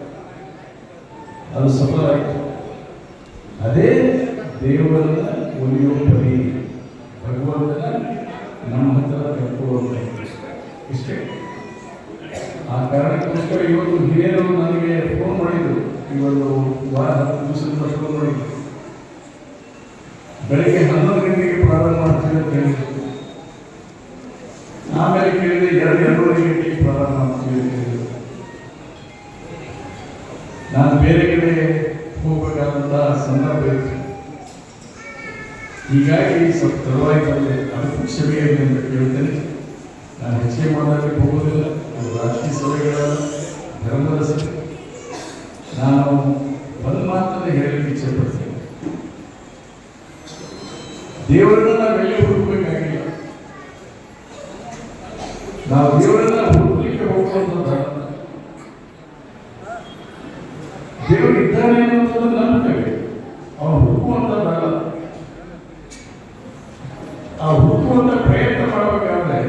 ಅದು ಸಫಲ ಆಯಿತು. ಅದೇ ದೇವರನ್ನ ಒಲಿಯೋ ಪರಿ, ಭಗವಂತನ ನಮ್ಮ ಹತ್ರ ಕರ್ಕೊಳ್ಳೋದು ಇಷ್ಟೇ. ಆ ಕಾರಣಕ್ಕೋಸ್ಕರ ಇವತ್ತು ಹಿರಿಯರು ನನಗೆ ಫೋನ್ ಮಾಡಿದ್ರು. ಇವತ್ತು 10 ದಿವಸದ ಫೋನ್ ಮಾಡಿದ್ರು. ಬೆಳಗ್ಗೆ 11 ಗಂಟೆಗೆ ಪ್ರಾರಂಭ ಮಾಡ್ತೀವಿ ಅಂತ ಹೇಳಿದ್ರು. ಆಮೇಲೆ ಕೇಳಿದ್ರೆ 2:30 ಗಂಟೆಗೆ ಪ್ರಾರಂಭ ಮಾಡ್ತೀವಿ ಅಂತ ಹೇಳಿದ್ರು. ನಾನು ಬೇರೆ ಕಡೆ ಹೋಗಬೇಕಾದಂತಹ ಸಂದರ್ಭ ಇತ್ತು. ಹೀಗಾಗಿ ಸ್ವಲ್ಪ ತಡವಾಗಿ ಬಂದೆ, ಅದಕ್ಕೆ ಕ್ಷಮೆಯಾಗಿ ಅಂತ ಕೇಳ್ತೇನೆ. ನಾನು ಹೆಚ್ಚಿಗೆ ಮಾತಾಡಲಿಕ್ಕೆ ಹೋಗೋದಿಲ್ಲ. ಇದು ರಾಷ್ಟ್ರೀಯ ಸಭೆಗಳ ಧರ್ಮದ ಸಭೆ. ನಾನು ಒಂದು ಮಾತನ್ನು ಹೇಳಲಿಕ್ಕೆ ಇಚ್ಛೆ ಪಡ್ತೇನೆ. ದೇವರನ್ನ ನಾವೆಲ್ಲಿ ಹುಡುಕಬೇಕಾಗಿಲ್ಲ. ನಾವು ದೇವರನ್ನ ಹುಡುಕಲಿಕ್ಕೆ ಹೋಗುವಂಥದ್ದು ದೇವರು ಇದ್ದಾನೆ ಅನ್ನುವಂಥದ್ದು ನಂಬಿಕೆ. ಅವನು ಹುಡುಕುವಂಥದ್ದಲ್ಲ. ಆ ಹುಡುಕುವಂಥ ಪ್ರಯತ್ನ ಮಾಡಬೇಕಾದ್ರೆ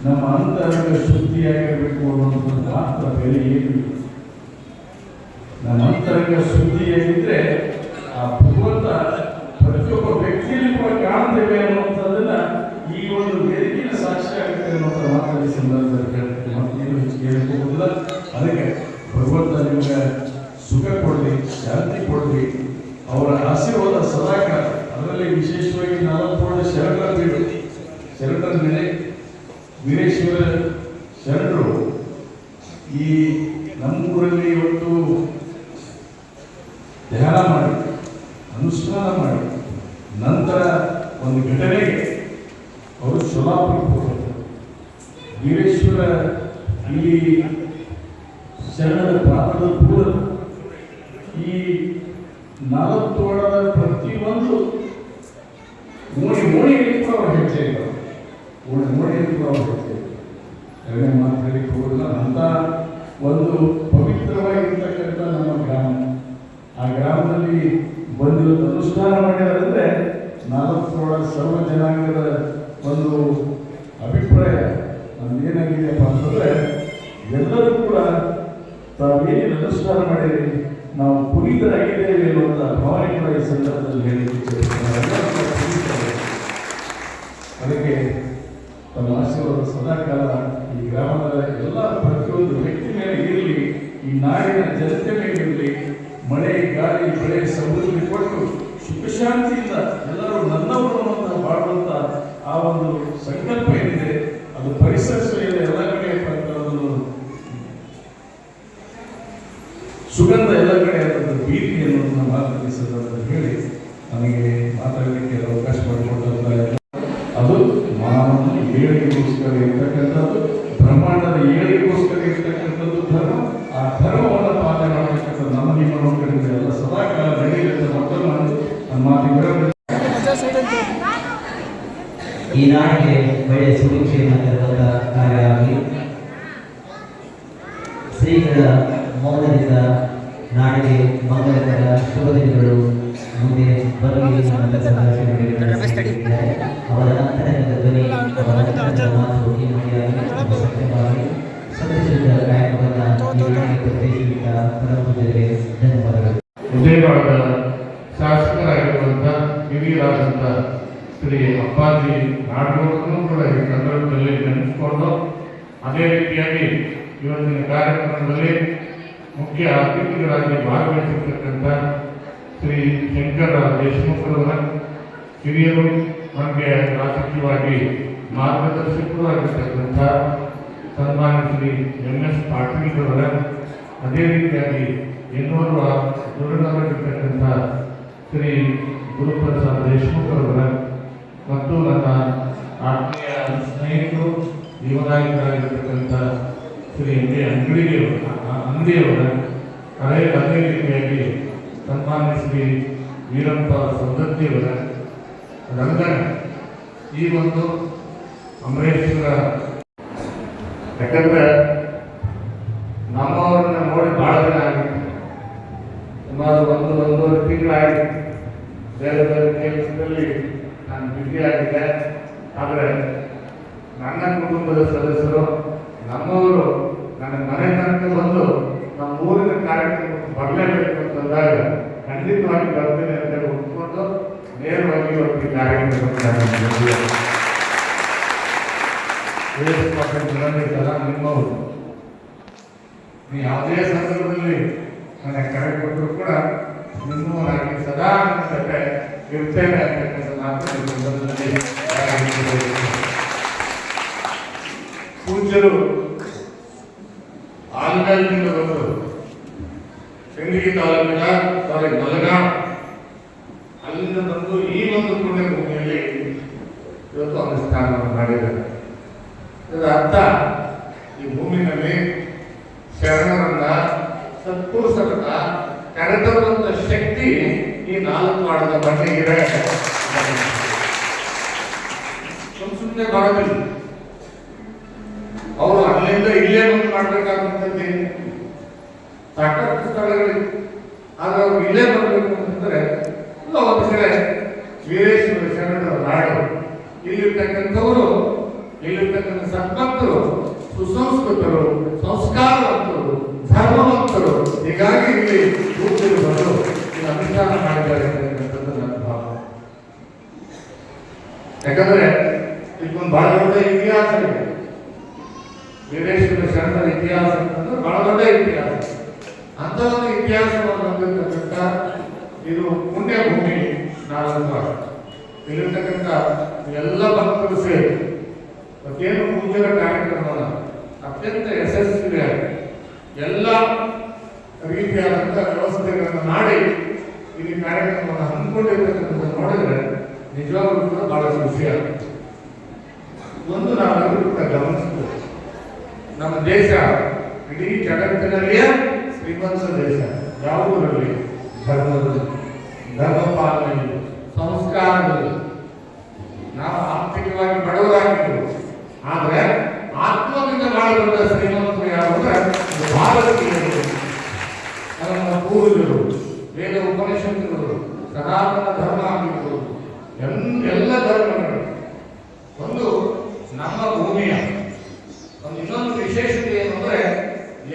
ನಮ್ಮ ಅಂತರಂಗ ಶುದ್ಧಿಯಾಗಿರಬೇಕು ಅನ್ನುವಂಥದ್ದು ಮಾತ್ರ, ಬೇರೆ ಏನು. ನಮ್ಮ ಅಂತರಂಗ ಶುದ್ಧಿಯಾಗಿದ್ರೆ ಆ ಭಗವಂತ ಪ್ರತಿಯೊಬ್ಬ ವ್ಯಕ್ತಿಯಲ್ಲಿ ಕೂಡ ಕಾಣ್ತೇವೆ ಅನ್ನುವಂಥದ್ದನ್ನ ಈ ಒಂದು ವೇದಿಕೆಯ ಸಾಕ್ಷಿ ಆಗುತ್ತೆ ಅನ್ನುವಂಥ ಮಾತಾಡಿ ಸಂದರ್ಭದಲ್ಲಿ ಹೇಳ್ತೇನೆ. ಮತ್ತೇನು ಹೆಚ್ಚಿಗೆ ಹೇಳ್ಕೋದಿಲ್ಲ. ಅದಕ್ಕೆ ಭಗವಂತ ನಿಮಗೆ ಸುಖ ಕೊಡಲಿ, ಶಾಂತಿ ಕೊಡಲಿ, ಅವರ ಆಶೀರ್ವಾದ ಸದಾಕಾಲ. ಅದರಲ್ಲಿ ವಿಶೇಷವಾಗಿ 40 ಶರಣರ ಬೀಡು, ಶರಣರ ನೆಲೆ ವೀರೇಶ್ವರ ಶರಣರು ಈ ನಮ್ಮೂರಲ್ಲಿ ಇವತ್ತು ಧ್ಯಾನ ಮಾಡಿ ಅನುಷ್ಠಾನ ಮಾಡಿ ನಂತರ ಒಂದು ಘಟನೆಗೆ ಅವರು ಸೋಲಾಪುರಕ್ಕೆ ಹೋದರು. ವೀರೇಶ್ವರ ಇಲ್ಲಿ ಶರಣರ ಪಾತ್ರದ ಪೂರ್ವ ಈ 4 ಒಳದ ಪ್ರತಿಯೊಂದು ಮೋಣಿಯಲ್ಲಿ ಕೂಡ ಅವರು ಹೆಜ್ಜೆ ಇದ್ದಾರೆ. ಮೋಣಿಯಲ್ಲಿ ಕೂಡ ಅವರು ಹೆಜ್ಜೆ ಇದ್ದಾರೆ. ಎರಡನೇ ಮಾತು ಹೇಳಿಕ್ಕೆ ಹೋಗೋದಿಲ್ಲ. ಅಂತ ಒಂದು ಪವಿತ್ರವಾಗಿರ್ತಕ್ಕಂಥ ನಮ್ಮ ಗ್ರಾಮ, ಆ ಗ್ರಾಮದಲ್ಲಿ ಬಂದು ಅನುಷ್ಠಾನ ಮಾಡಿದಾರಂದ್ರೆ 4 ಸರ್ವ ಜನಾಂಗದ ಒಂದು ಅಭಿಪ್ರಾಯ ನಮ್ದೇನಾಗಿದೆಯಪ್ಪ ಅಂತಂದ್ರೆ ಎಲ್ಲರೂ ಕೂಡ ತಾವೇನು ಅನುಷ್ಠಾನ ಮಾಡಿರಿ ನಾವು ಪುನೀತರಾಗಿದ್ದೇವೆ ಎನ್ನುವಂಥ ಭಾವನೆ ಕೂಡ ಈ ಸಂದರ್ಭದಲ್ಲಿ ಹೇಳಲಿಕ್ಕೆ. ಅದಕ್ಕೆ ತಮ್ಮ ಆಶೀರ್ವಾದ ಸದಾಕಾಲ ಈ ಗ್ರಾಮದ ಎಲ್ಲ ಪ್ರತಿಯೊಂದು ವ್ಯಕ್ತಿ ಮೇಲೆ ಇರಲಿ, ಈ ನಾಡಿನ ಜನತೆ ಮೇಲೆ ಇರಲಿ. ಮಳೆ ಗಾಳಿ ಬೆಳೆ ಸಮೃದ್ಧಿ ಕೊಟ್ಟು ಸುಖ ಶಾಂತಿಯಿಂದ ಎಲ್ಲರೂ ನನ್ನವರು ಅಂತ ಬಾಳುವಂತ ಆ ಒಂದು ಸಂಕಲ್ಪ ಏನಿದೆ ಅದು ಪರಿಸರ ಇದೆ. ಎಲ್ಲ ಕಡೆ ಒಂದು ಸುಗಂಧ ಎಲ್ಲ ಕಡೆ ಭೀತಿ ಅನ್ನೋದನ್ನ ಮಾತನಾಡಿ ಸಂದರ್ಭದಲ್ಲಿ ಹೇಳಿ ನನಗೆ ಮಾತಾಡಲಿಕ್ಕೆ ಅವಕಾಶ ಮಾಡಿಕೊಟ್ಟಂತ ಅದು ಮಾನವನ ಏಳಿಗೆಗೋಸ್ಕರ ಇರ್ತಕ್ಕಂಥದ್ದು, ಬ್ರಹ್ಮಾಂಡದ ಏಳಿಗೆಗೋಸ್ಕರ ಇರ್ತಕ್ಕಂಥದ್ದು ಧರ್ಮ. ಆ ಧರ್ಮವನ್ನು ಪಾಲನೆ ಮಾಡತಕ್ಕಂಥ ನಮ್ಮ ನಿಮ್ಮ ನೋಡ್ಕೊಂಡಿದ್ರೆ ಎಲ್ಲ ಸದಾಕಾಲ ನಡೆಯುತ್ತೆ. ಮಕ್ಕಳು ನನ್ನ ಮಾತಿಗೆ ಈ ನಾಡಿಗೆ ಒಳ್ಳೆಯ ಸುಭಿಕ್ಷೆಯನ್ನು ತರುವಂಥ ಕಾರ್ಯ ಆಗಲಿ. ಶ್ರೀಗಳ ಮೌನದಿಂದ ನಾಡಿಗೆ ಮಂಗಳಕರ ಶುಭ ದಿನಗಳು ಮುಂದೆ ಬರಲಿ ಅವರ ಅಂತರಂಗದ ಧ್ವನಿ, ಅವರ ಅಂತರಂಗದ ಮಾತು ಈ ಮನೆಯಾಗಿ ಸತ್ಯವಾಗಿ ಸತ್ಯಶುದ್ಧ ಕಾಯಕವನ್ನು ಈ ನಾಡಿಗೆ ಪ್ರತ್ಯೇಕಿಸಿದ ಪರಮಪೂಜ್ಯರಿಗೆ ಧನ್ಯವಾದಗಳು. ವಿಜಯವಾಡದ ಶಾಸಕರಾಗಿರುವಂಥ ಹಿರಿಯರಾದಂಥ ಶ್ರೀ ಅಪ್ಪಾಜಿ ನಾಡಗೌಡರನ್ನು ಕೂಡ ಈ ಸಂದರ್ಭದಲ್ಲಿ ನೆನೆಸಿಕೊಂಡು, ಅದೇ ರೀತಿಯಾಗಿ ಇವತ್ತಿನ ಕಾರ್ಯಕ್ರಮದಲ್ಲಿ ಮುಖ್ಯ ಅತಿಥಿಗಳಾಗಿ ಭಾಗವಹಿಸಿರ್ತಕ್ಕಂಥ ಶ್ರೀ ಶಂಕರ ದೇಶಮುಖರವರ ಹಿರಿಯರು, ನಮಗೆ ರಾಜಕೀಯವಾಗಿ ಮಾರ್ಗದರ್ಶಕರು ಆಗಿರ್ತಕ್ಕಂಥ ಸನ್ಮಾನ್ಯ ಶ್ರೀ MS ಪಾಟೀಲ್ರವರ, ಅದೇ ರೀತಿಯಾಗಿ ಇನ್ನೋರ್ವ ದುರ್ಗದವರಾಗಿರ್ತಕ್ಕಂಥ ಶ್ರೀ ಗುರುಪ್ರಸಾದ್ ದೇಶಮುಖರವರ ಮತ್ತು ನನ್ನ ಆತ್ಮೀಯ ಸ್ನೇಹಿತರು ಯುವನಾಯಕರಾಗಿರ್ತಕ್ಕಂಥ ಶ್ರೀ ಅಂಗಡಿಯವರ, ಅದೇ ರೀತಿಯಾಗಿ ಸನ್ಮಾನ್ಯ ಶ್ರೀ ವೀರಪ್ಪ ಸೌದತ್ತಿಯವರ ರಂಗನ ಈ ಒಂದು ಅಮರೇಶ್ವರ, ಯಾಕಂದ್ರೆ ನಮ್ಮವ್ರನ್ನ ನೋಡಿ ಭಾಳ ದಿನ ಆಗಿತ್ತು, ಸುಮಾರು 1-1.5 ತಿಂಗಳಾಗಿತ್ತು. ಬೇರೆ ಬೇರೆ ಕೆಲಸದಲ್ಲಿ ನಾನು ಬ್ಯುಸಿ ಆಗಿದ್ದೆ. ಆದರೆ ನನ್ನ ಕುಟುಂಬದ ಸದಸ್ಯರು ನಮ್ಮವರು ನನ್ನ ಮನೆ ತನಕ ಬಂದು ನಮ್ಮ ಊರಿನ ಕಾರ್ಯಕ್ರಮಕ್ಕೆ ಬರಲೇಬೇಕು ಅಂತಂದಾಗ ಖಂಡಿತವಾಗಿ ಬರ್ತೇನೆ ಅಂತ ಒಪ್ಪಿಕೊಂಡು ನೇರವಾಗಿ ಇವತ್ತು ಕಾರ್ಯಕ್ರಮಕ್ಕೆ ನಿಮ್ಮವರು ನೀವು ಯಾವುದೇ ಸಂದರ್ಭದಲ್ಲಿ ನನಗೆ ಕರೆ ಕೊಟ್ಟರು ಕೂಡ ನಿಮ್ಮವರಾಗಿ ಸದಾ ನನ್ನ ಜೊತೆ ಇರ್ತೇನೆ ಅಂತಕ್ಕಂಥ ಮಾತು ಪೂಜ್ಯರು ಆಲ್ಗಲ್ನಿಂದ ಬಂದು ಸಿಂದಗಿ ತಾಲೂಕಿನ ನಲಗಾಂವ್ ಅಲ್ಲಿಂದ ಬಂದು ಈ ಒಂದು ಪುಣ್ಯ ಭೂಮಿಯಲ್ಲಿ ಇವತ್ತು ಅನುಷ್ಠಾನವನ್ನು ಮಾಡಿದ್ದಾರೆ. ಇದರ ಅರ್ಥ ಈ ಭೂಮಿನಲ್ಲಿ ಶರಣರನ್ನ ಸತ್ಪುರುಷರನ್ನ ಕರೆತರುವಂತ ಶಕ್ತಿ ಈ 4 ವಾಡದ ಮಣ್ಣಿಗಿದೆ. ಸುಮ್ಮನೆ ಬರೋದಿಲ್ಲ. ಅವರು ಅಲ್ಲಿಂದ ಇಲ್ಲೇ ಬಂದು ಮಾಡ್ಬೇಕಾದಂತದ್ದೇ ಸಾಕಷ್ಟು ಸ್ಥಳಗಳಿವೆ. ಆದ್ರೆ ಅವ್ರು ಇಲ್ಲೇ ಬರಬೇಕು ಅಂತಂದ್ರೆ ಒಂದು ಕಡೆ ವೀರೇಶ್ವರ ಶರಣರ ನಾಡು, ಇಲ್ಲಿರ್ತಕ್ಕಂಥವರು, ಇಲ್ಲಿರ್ತಕ್ಕಂಥ ಸಂಪತ್ತರು ಸುಸಂಸ್ಕೃತರು, ಸಂಸ್ಕಾರವಂತರು, ಧರ್ಮವಂತರು, ಹೀಗಾಗಿ ಇಲ್ಲಿ ಕೂತಿರುವುದು ಇಲ್ಲಿ ಅನುಷ್ಠಾನ ಮಾಡಿದ್ದಾರೆ ಅಂತಕ್ಕಂಥದ್ದು ನನ್ನ ಭಾವನೆ. ಯಾಕಂದ್ರೆ ಇದೊಂದು ಬಹಳ ದೊಡ್ಡ ಇತಿಹಾಸ ಇದೆ. ವೀರೇಶ್ವರ ಶರಣರ ಇತಿಹಾಸ ಅಂತಂದ್ರೆ ಬಹಳ ದೊಡ್ಡ ಇತಿಹಾಸ. ಅಂತ ಒಂದು ಇತಿಹಾಸವನ್ನು ಹೊಂದಿರತಕ್ಕಂಥ ಇದು ಪುಣ್ಯ ಭೂಮಿ ನಾರಾಯಣವಾಡ. ಇಲ್ಲಿರ್ತಕ್ಕಂಥ ಎಲ್ಲ ಭಕ್ತರು ಸೇರಿ ಪ್ರತಿಯೊಂದು ಪೂಜೆಗಳ ಕಾರ್ಯಕ್ರಮವನ್ನು ಅತ್ಯಂತ ಯಶಸ್ವಿಯಾಗಿ ಎಲ್ಲ ರೀತಿಯಾದಂಥ ವ್ಯವಸ್ಥೆಗಳನ್ನು ಮಾಡಿ ಇಲ್ಲಿ ಕಾರ್ಯಕ್ರಮವನ್ನು ಹಮ್ಮಿಕೊಂಡಿರ್ತಕ್ಕಂಥ ನೋಡಿದ್ರೆ ನಿಜವಾಗ್ಲೂ ಕೂಡ ಬಹಳ ಖುಷಿಯಾಗುತ್ತೆ. ಒಂದು ನಾವೆಲ್ಲರೂ ಕೂಡ ಗಮನಿಸಬೇಕು, ನಮ್ಮ ದೇಶ ಇಡೀ ಜಗತ್ತಿನಲ್ಲಿಯೇ ಶ್ರೀಮಂತ ದೇಶ. ಯಾವುದರಲ್ಲಿ? ಧರ್ಮದಲ್ಲಿ, ಧರ್ಮ ಪಾಲನೆಯಲ್ಲಿ, ಸಂಸ್ಕಾರದಲ್ಲಿ. ನಾವು ಆರ್ಥಿಕವಾಗಿ ಬಡವರಾಗಿದ್ದೇವೆ, ಆದರೆ ಆತ್ಮದಿಂದ ಬಾಳುವಂತ ಶ್ರೀಮಂತರು ಯಾವಂದ್ರೆ ಭಾರತೀಯರು. ನಮ್ಮ ಪೂರ್ವಜರು, ವೇದ ಉಪನಿಷತ್ತುಗಳು, ಸನಾತನ ಧರ್ಮ ಆಗಿರ್ಬೋದು, ಎಲ್ಲ ಧರ್ಮಗಳು ಒಂದು ನಮ್ಮ ಭೂಮಿಯ ಒಂದು ಇನ್ನೊಂದು ವಿಶೇಷತೆ ಏನು ಅಂದ್ರೆ,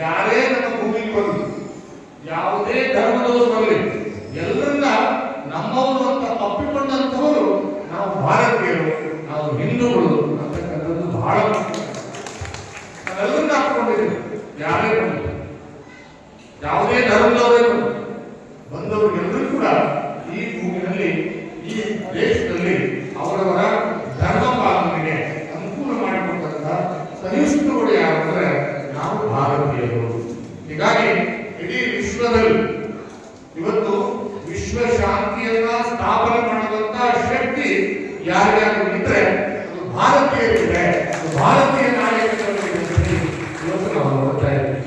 ಯಾರೇ ನಮ್ಮ ಭೂಮಿಗೆ ಬರಲಿ, ಯಾವುದೇ ಧರ್ಮದವರು ಬರಲಿ, ಎಲ್ಲರನ್ನ ನಮ್ಮವರು ಅಂತ ಅಪ್ಪಿಕೊಂಡಂಥವರು ನಾವು ಭಾರತೀಯರು, ನಾವು ಹಿಂದೂಗಳು ಅಂತಕ್ಕಂಥದ್ದು ಬಹಳ ನಾವೆಲ್ಲರನ್ನ ಹಾಕೊಂಡಿದ್ದೀವಿ. ಯಾರೇ ಬಂದು, ಯಾವುದೇ ಧರ್ಮದವರೇ ಬಂದವರು ಎಲ್ಲರೂ ಕೂಡ ಈ ಭೂಮಿಯಲ್ಲಿ, ಈ ದೇಶದಲ್ಲಿ ಅವರವರ ಧರ್ಮ ಪಾಲನೆಗೆ ಅನುಕೂಲ ಮಾಡಿಕೊಟ್ಟಂತ ಸಹಿಷ್ಣುಗಳು ಯಾರಂದ್ರೆ ನಾವು ಭಾರತೀಯರು. ಹೀಗಾಗಿ ಇಡೀ ವಿಶ್ವದಲ್ಲಿ ಇವತ್ತು ವಿಶ್ವ ಶಾಂತಿಯನ್ನ ಸ್ಥಾಪನೆ ಮಾಡುವಂತ ಶಕ್ತಿ ಯಾರ್ಯಾರು ಇದ್ರೆ ಅದು ಭಾರತೀಯರಿದೆ, ಅದು ಭಾರತೀಯ ನಾಯಕರಲ್ಲಿ ಇವತ್ತು ನಾವು ನೋಡ್ತಾ ಇದ್ದೀವಿ.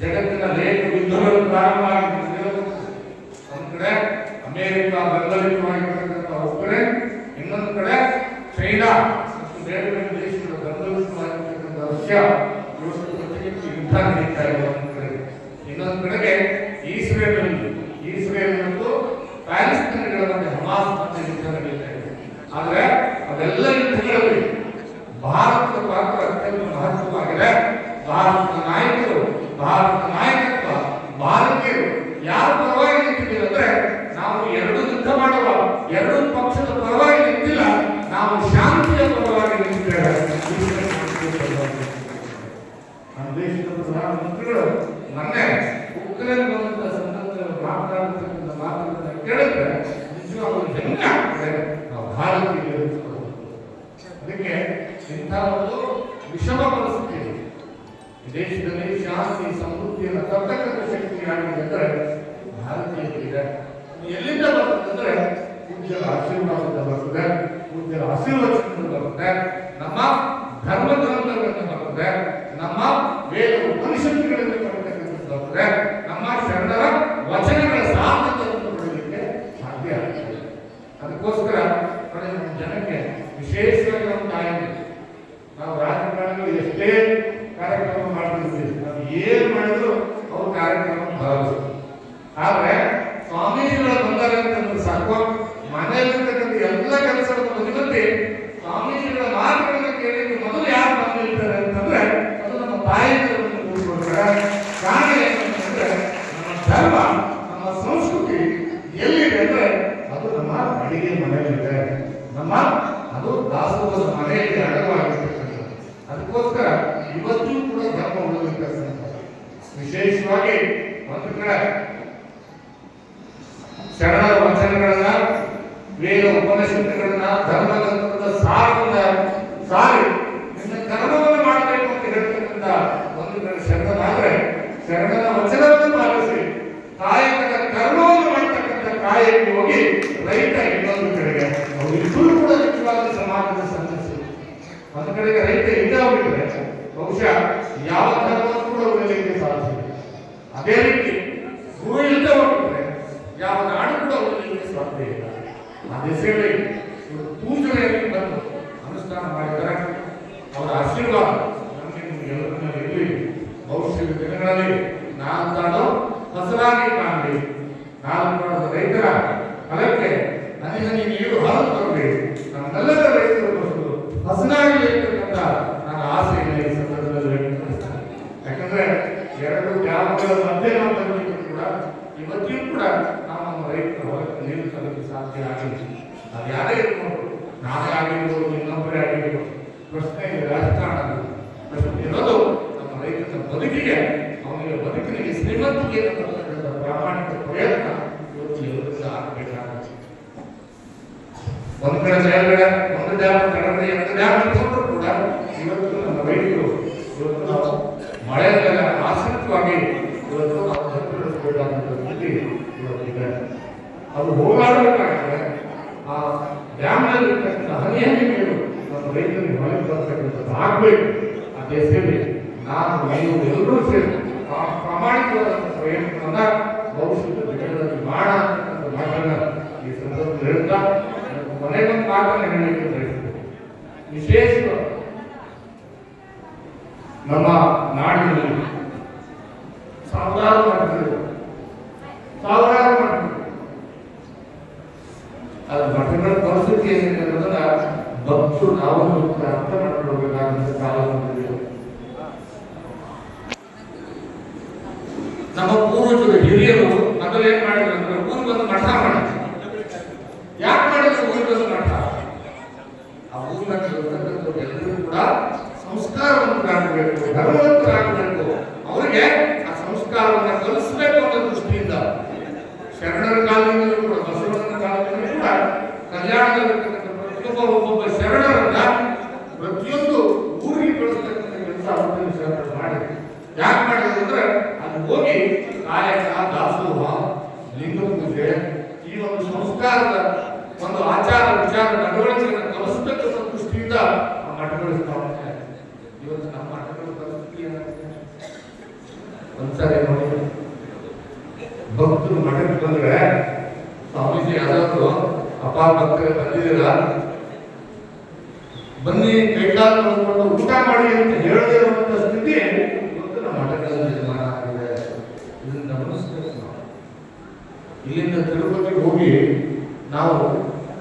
ಜಗತ್ತಿನ ಲೇಖ ಯುದ್ಧಗಳು ಪ್ರಾರಂಭ ಆಗಿದ್ದು ಒಂದ್ ಕಡೆ ಅಮೆರಿಕ ಬೆಂಬಲಿತವಾಗಿರ್ತಕ್ಕಂಥ ಒಬ್ಬರೇ, ಇನ್ನೊಂದು ಕಡೆ ಚೈನಾ ಮತ್ತು ಬೇರೆ ಬೇರೆ ದೇಶಗಳ ಬೆಂಬಲಿತವಾಗಿರ್ತಕ್ಕಂಥ ರಷ್ಯಾ ಇವತ್ತು ಯುದ್ಧ ನಡೀತಾ ಇದೆ ಒಂದು ಕಡೆ. ಇನ್ನೊಂದು ಕಡೆಗೆ ಇಸ್ರೇಲ್ ಮತ್ತು ಪ್ಯಾಲೆಸ್ತೈನ್ಗಳ ಮಧ್ಯೆ ಹಮಾಸ್ ಮತ್ತೆ ಯುದ್ಧ ನಡೀತಾ ಇದೆ. ಆದ್ರೆ ಅದೆಲ್ಲ ಯುದ್ಧಗಳಲ್ಲಿ ಭಾರತದ ಪಾತ್ರ ಅತ್ಯಂತ ಮಹತ್ವವಾಗಿದೆ. ಭಾರತದ ನಾಯಕರು, ಭಾರತದ ನಾಯಕತ್ವ, ಭಾರತೀಯರು ಯಾರ ಪರವಾಗಿ ನಿಂತಿದ್ದೀವಿ ಅಂದ್ರೆ, ನಾವು ಎರಡು ಯುದ್ಧ ಮಾಡುವ ಎರಡು ಪಕ್ಷದ ಪರವಾಗಿ ನಿಂತಿಲ್ಲ, ನಾವು ಶಾಂತಿಯ ಪರವಾಗಿ ನಿಂತಿದ್ದೇವೆ. ನಮ್ಮ ದೇಶದ ಪ್ರಧಾನಮಂತ್ರಿಗಳು ಮೊನ್ನೆ ಉಕ್ರೇನ್ ಬಂದಂತ ಸಂದರ್ಭದಲ್ಲಿ ಮಾತನಾಡತಕ್ಕಂಥ ಮಾತುಗಳನ್ನ ಕೇಳಿದ್ರೆ ನಿಜವಾಗ್ಲೂ ಹೆಮ್ಮೆ ಆಗ್ತದೆ. ನಾವು ಭಾರತೀಯರು. ಅದಕ್ಕೆ ಇಂಥ ಒಂದು ವಿಷಮ ಪರಿಸ್ಥಿತಿ ದೇಶದಲ್ಲಿ ಶಾಂತಿ ಸಮೃದ್ಧಿಯನ್ನು ತರ್ತಕ್ಕಂಥ ಶಕ್ತಿ ಯಾರಿಗಿದೆ ಅಂದ್ರೆ ಭಾರತೀಯರಿಗಿದೆ. ಎಲ್ಲಿಂದ ಬರ್ತದಂದ್ರೆ ಪೂಜ್ಯರ ಆಶೀರ್ವಾದದಿಂದ ಬರ್ತದೆ, ಪೂಜ್ಯರ ಆಶೀರ್ವಚನದಿಂದ ಬರ್ತದೆ, ನಮ್ಮ ಧರ್ಮ ಗ್ರಂಥಗಳಿಂದ ಬರ್ತದೆ, ನಮ್ಮ ವೇದ ಉಪನಿಷತ್ತುಗಳಿಂದ ಬರ್ತಕ್ಕಂಥದ್ದು ಬರ್ತದೆ, ನಮ್ಮ ಶರಣರ ವಚನಗಳ ಸಾರ್ಥಕತೆಯನ್ನು ಪಡೆಯಲಿಕ್ಕೆ ಸಾಧ್ಯ ಆಗ್ತದೆ. ಅದಕ್ಕೋಸ್ಕರ ನಮ್ಮ ಜನಕ್ಕೆ ವಿಶೇಷವಾಗಿ ನಮ್ಮ ತಾಯಿ, ನಾವು ರಾಜಕಾರಣಗಳು ಎಷ್ಟೇ ಕಾರ್ಯಕ್ರಮ ಮಾಡ್ತಿರ್ತೀವಿ, ನಾವು ಏನ್ ಮಾಡಿದ್ರು ಅವ್ರ ಕಾರ್ಯಕ್ರಮ ಬರಲ್ಲ. ಆದ್ರೆ ಸ್ವಾಮೀಜಿಗಳ ಬಂದರೆ ಅಂತಂದ್ರೆ ಸಾಕು, ಮನೆಯಲ್ಲಿರ್ತಕ್ಕಂಥ ಎಲ್ಲ ಕೆಲಸಗಳನ್ನು ಬದಿಗೊತ್ತಿ ಸ್ವಾಮೀಜಿಗಳ ಮಾತುಗಳನ್ನು ಕೇಳಿದ್ರೆ ಮೊದಲು ಯಾರು ಬಂದಿರ್ತಾರೆ ಅಂತಂದ್ರೆ ಅದು ನಮ್ಮ ತಾಯಿಗಳನ್ನು ಕೂಡಿಕೊಡ್ತಾರೆ. ಕಾರಣ ಏನಂತಂದ್ರೆ ನಮ್ಮ ಧರ್ಮ, ನಮ್ಮ ಸಂಸ್ಕೃತಿ ಎಲ್ಲಿದೆ ಅಂದ್ರೆ ಅದು ನಮ್ಮ ಅಡಿಗೆ ಮನೆಯಲ್ಲಿದೆ, ನಮ್ಮ ಅದು ದಾಸೋಹದ ಮನೆಯಲ್ಲಿ ಅಡಗವಾಗಿರ್ತಕ್ಕಂಥದ್ದು. ಅದಕ್ಕೋಸ್ಕರ ಇವತ್ತೂ ಕೂಡ ಧರ್ಮ ಉಳಿದಿರ್ತಕ್ಕಂಥ ವಿಶೇಷವಾಗಿ ಒಂದು ಕಡೆ ಶರಣರ ವಚನಗಳನ್ನ, ವೇದ ಉಪನಿಷತ್ತುಗಳನ್ನ, ಧರ್ಮಗ್ರಂಥದ ಸಾರದಿಂದ ಸಾರಿ ನಿನ್ನ ಕರ್ಮವನ್ನು ಮಾಡಬೇಕು ಅಂತ ಹೇಳ್ತಕ್ಕಂಥ ಒಂದು ಕಡೆ ಶರಣರಾದ್ರೆ, ಶರಣರ ವಚನವನ್ನು ಪಾಲಿಸಿ ಕಾಯಕದ ಕರ್ಮವನ್ನು ಮಾಡ್ತಕ್ಕಂಥ ಕಾಯಕ್ಕೆ ಹೋಗಿ ರೈತ ಇನ್ನೊಂದು ಕಡೆಗೆ, ಅವರಿಬ್ಬರು ಕೂಡ ನಿಜವಾದ ಸಮಾಜದ ಸದಸ್ಯರು. ಒಂದು ಕಡೆಗೆ ರೈತ ಇದ್ದೇ ಹೋಗಿದ್ರೆ ಬಹುಶಃ ಯಾವ ಧರ್ಮವೂ ಕೂಡ ಉಳಿಯಲಿಕ್ಕೆ ಸಾಧ್ಯ ಇಲ್ಲ. ಅದೇ ರೀತಿ ಗುರು ಇಲ್ಲದೆ ಹೋಗಿದ್ರೆ ಯಾವ ನಾಡು ಕೂಡ ಉಳಿಯಲಿಕ್ಕೆ ಸಾಧ್ಯ ಇಲ್ಲ. ಆ ದಿಸೆಯಲ್ಲಿ ಪೂಜನೆಯಲ್ಲಿ ಬಂದು ಅನುಷ್ಠಾನ ಮಾಡಿದರೆ ಅವರ ಆಶೀರ್ವಾದ ನಮಗೆ ಎಲ್ಲರ ಮೇಲೆ ಇರಲಿ. ಭವಿಷ್ಯದ ದಿನಗಳಲ್ಲಿ ನಾಲ್ಕಾಳು ಹಸರಾಗಿ ಕಾಣಲಿ. ನಾಲ್ಕು ರೈತರ ಫಲಕ್ಕೆ ಹನಿ ನೀರು ಹಾಲು ಬರಲಿ. ನಮ್ಮೆಲ್ಲರ ರೈತರ ಬಸ್ಸು ಹಸನಾಗಲಿ ಅಂತಕ್ಕಂಥ ನನ್ನ ಆಸೆಯನ್ನು ಈ ಸಂದರ್ಭದಲ್ಲಿ ವ್ಯಕ್ತಪಡಿಸ್ತೇನೆ. ಯಾಕಂದ್ರೆ ಎರಡು ಗ್ರಾಮಗಳ ಮಧ್ಯೆ ನಾವು ಬಂದಿದ್ದು ಕೂಡ ಇವತ್ತಿಗೂ ಕೂಡ ನಾವು ನಮ್ಮ ರೈತರ ಹೊರಗೆ ನೀರು ತರಲಿಕ್ಕೆ ಸಾಧ್ಯ ಆಗಿಲ್ಲ. ಅದು ಯಾರೇ ಇರ್ಬೋದು, ನಾನೇ ಆಗಿರ್ಬೋದು, ಇನ್ನೊಬ್ಬರೇ ಆಗಿರ್ಬೋದು, ಪ್ರಶ್ನೆ ರಾಜಕಾರಣ ಪ್ರಶ್ನೆ ಇರೋದು ನಮ್ಮ ರೈತರ ಬದುಕಿಗೆ, ಅವನಿಗೆ ಬದುಕಿನಿಗೆ ಶ್ರೀಮಂತಿಗೆ ಪ್ರಾಮಾಣಿಕ ಪ್ರಯತ್ನ ಇವತ್ತು ಎಲ್ಲರಿಗೂ ಆಗಬೇಕಾಗುತ್ತೆ. ಒಂದು ಕಡೆ ಮೇಲ್ಗಡೆ ಒಂದು ಡ್ಯಾಮ್ ಕೆಳಗಡೆ ಎರಡು ಡ್ಯಾಮ್ ಇಟ್ಕೊಂಡ್ರು ಕೂಡ ಇವತ್ತು ನಮ್ಮ ರೈತರು ಇವತ್ತು ನಾವು ಮಳೆ ಮೇಲೆ ಆಸಕ್ತವಾಗಿ ಇವತ್ತು ನಾವು ಬೆಳೆಸಬೇಕಾದಂಥ ಸ್ಥಿತಿ ಇವತ್ತಿದೆ. ಅದು ಹೋರಾಡಬೇಕಾದ್ರೆ ಆ ಡ್ಯಾಮ್ನಲ್ಲಿ ಇರ್ತಕ್ಕಂಥ ಹನಿ ನೀರು ನಮ್ಮ ರೈತರಿಗೆ ಹೊರಗೆ ಬರ್ತಕ್ಕಂಥದ್ದು ಆಗಬೇಕು. ಆ ದೇಶದಲ್ಲಿ ನಾವು ನೀವು ಎಲ್ಲರೂ ಸೇರಿ ಪ್ರಾಮಾಣಿಕವಾದಂಥ ಪ್ರಯತ್ನವನ್ನ ಭವಿಷ್ಯದ ದಿನಗಳಲ್ಲಿ ಮಾಡೋಣ ಅಂತಕ್ಕಂಥ ಮಾತನ್ನ ಈ ಸಂದರ್ಭದಲ್ಲಿ ಹೇಳ್ತಾ ಕೊನೆಗೊಂದು ಮಾತನ್ನು ಹೇಳಲಿಕ್ಕೆ ಬಯಸ್ತೇನೆ. ವಿಶೇಷವಾಗಿ ನಮ್ಮ ನಾಡಿನಲ್ಲಿ ಸಾವಿರಾರು ಮಠಗಳು ಅದು ಮಠಗಳ ಪರಿಸ್ಥಿತಿ ಏನಿದೆ ಅನ್ನೋದನ್ನ ಭಕ್ತರು ನಾವು ಅರ್ಥ ಮಾಡಿಕೊಳ್ಬೇಕಾದಂತ ಕಾಲ ಬಂದಿದೆ. ನಮ್ಮ ಪೂರ್ವಜರು ಹಿರಿಯರು ಮೊದಲು ಏನ್ ಮಾಡಿದ್ರು ಅಂದ್ರೆ ಊರಿಗೆ ಬಂದು ಮಠ ಮಾಡಿದ್ರು. ಯಾಕೆ ಮಾಡಿದ್ರು ಊರಿಗೆ ಬಂದು ಮಠ? ಆ ಊರಿನ ಎಲ್ಲರೂ ಕೂಡ ಸಂಸ್ಕಾರವಂತರಾಗಬೇಕು, ಧರ್ಮವಂತರಾಗಬೇಕು. ಅವರಿಗೆ ಆ ಸಂಸ್ಕಾರವನ್ನು ಕಲಿಸಬೇಕು ಅನ್ನೋ ದೃಷ್ಟಿಯಿಂದ ಶರಣರ ಕಾಲದಿಂದಲೂ ಕೂಡ ಬಸವಣ್ಣನ ಕಾಲದಿಂದಲೂ ಕೂಡ ಕಲ್ಯಾಣದಲ್ಲಿರ್ತಕ್ಕಂಥ ಒಬ್ಬೊಬ್ಬ ಶರಣರನ್ನ ಪ್ರತಿಯೊಂದು ಊರಿಗೆ ಕಳಿಸ್ತಕ್ಕಂಥ ಕೆಲಸ ಅವತ್ತಿನ ಶರಣರು ಮಾಡಿದ್ರು. ಯಾಕೆ ಮಾಡಿದ್ರು ಅಂದ್ರೆ ಅಲ್ಲಿ ಹೋಗಿ ಕಾಯಕ, ದಾಸೋಹ, ಲಿಂಗ ಪೂಜೆ, ಈ ಒಂದು ಸಂಸ್ಕಾರದ ಒಂದು ಆಚಾರ ವಿಚಾರ ನಡವಳಿಕೆಯನ್ನು ಕಲಿಸತಕ್ಕಂಥ ದೃಷ್ಟಿಯಿಂದ ಆ ಮಠಗಳು ಸ್ಥಾಪನೆ. ಇವತ್ತು ನಮ್ಮ ಮಠಗಳ ಪರಿಸ್ಥಿತಿ ಏನಾಗಿದೆ ಒಂದ್ಸರಿ ನೋಡಿ, ಭಕ್ತರು ಮಠಕ್ಕೆ ಬಂದ್ರೆ ಸ್ವಾಮೀಜಿ ಯಾರಾದ್ರು ಭಕ್ತರು ಬಂದಿದ್ದೀರ ಬನ್ನಿ ಕೈಕಾಲು ನೋಡ್ಕೊಂಡು ಊಟ ಮಾಡಿ ಅಂತ ಹೇಳದೇ ಇರುವಂತ ಸ್ಥಿತಿ ಇವತ್ತು ನಮ್ಮ ಮಠಗಳಲ್ಲಿ ನಿರ್ಮಾಣ ಆಗಿದೆ. ಇದನ್ನ ಗಮನಿಸಬೇಕು ನಾವು. ಇಲ್ಲಿಂದ ತಿರುಪತಿಗೆ ಹೋಗಿ ನಾವು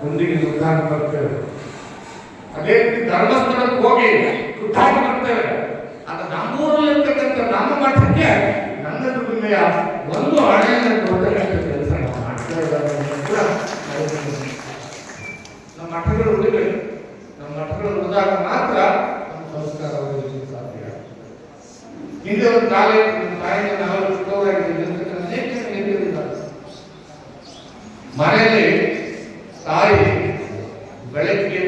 ಒಂದಿಗೆ ಸುಧಾರ ಬರ್ತೇವೆ, ಅದೇ ರೀತಿ ಧರ್ಮಸ್ಥಳಕ್ಕೆ ಹೋಗಿ ಸುಧಾರ ಬರ್ತೇವೆ. ಅದು ನಮ್ಮೂರಲ್ಲಿರ್ತಕ್ಕಂಥ ನಮ್ಮ ಮಠಕ್ಕೆ ನನ್ನ ದುಡಿಮೆಯ ಒಂದು ಹಣೆಯನ್ನು ಕೊಡತಕ್ಕಂಥ ಕೆಲಸ ನಾವು ಮಾಡ್ತಾ ಇದ್ದಾರೆ ಕೂಡ ನಮ್ಮ ಮಠಗಳು ಉಳಿಬೇಕು. ನಮ್ಮ ಮಠಗಳು ಉಳಿದಾಗ ಮಾತ್ರ ನಮ್ಮ ಸಂಸ್ಕಾರ ಉಳಿಯಲಿಕ್ಕೆ ಸಾಧ್ಯ. ಹಿಂದೆ ಒಂದು ಕಾಲ ತಾಯಿಗೆ ನಾವು ಚಿಕ್ಕವರಾಗಿದ್ದೀವಿ, ಅನೇಕ ಹಿರಿಯರಿದ್ದಾರೆ. ಮನೆಯಲ್ಲಿ ತಾಯಿ ಬೆಳಗ್ಗೆ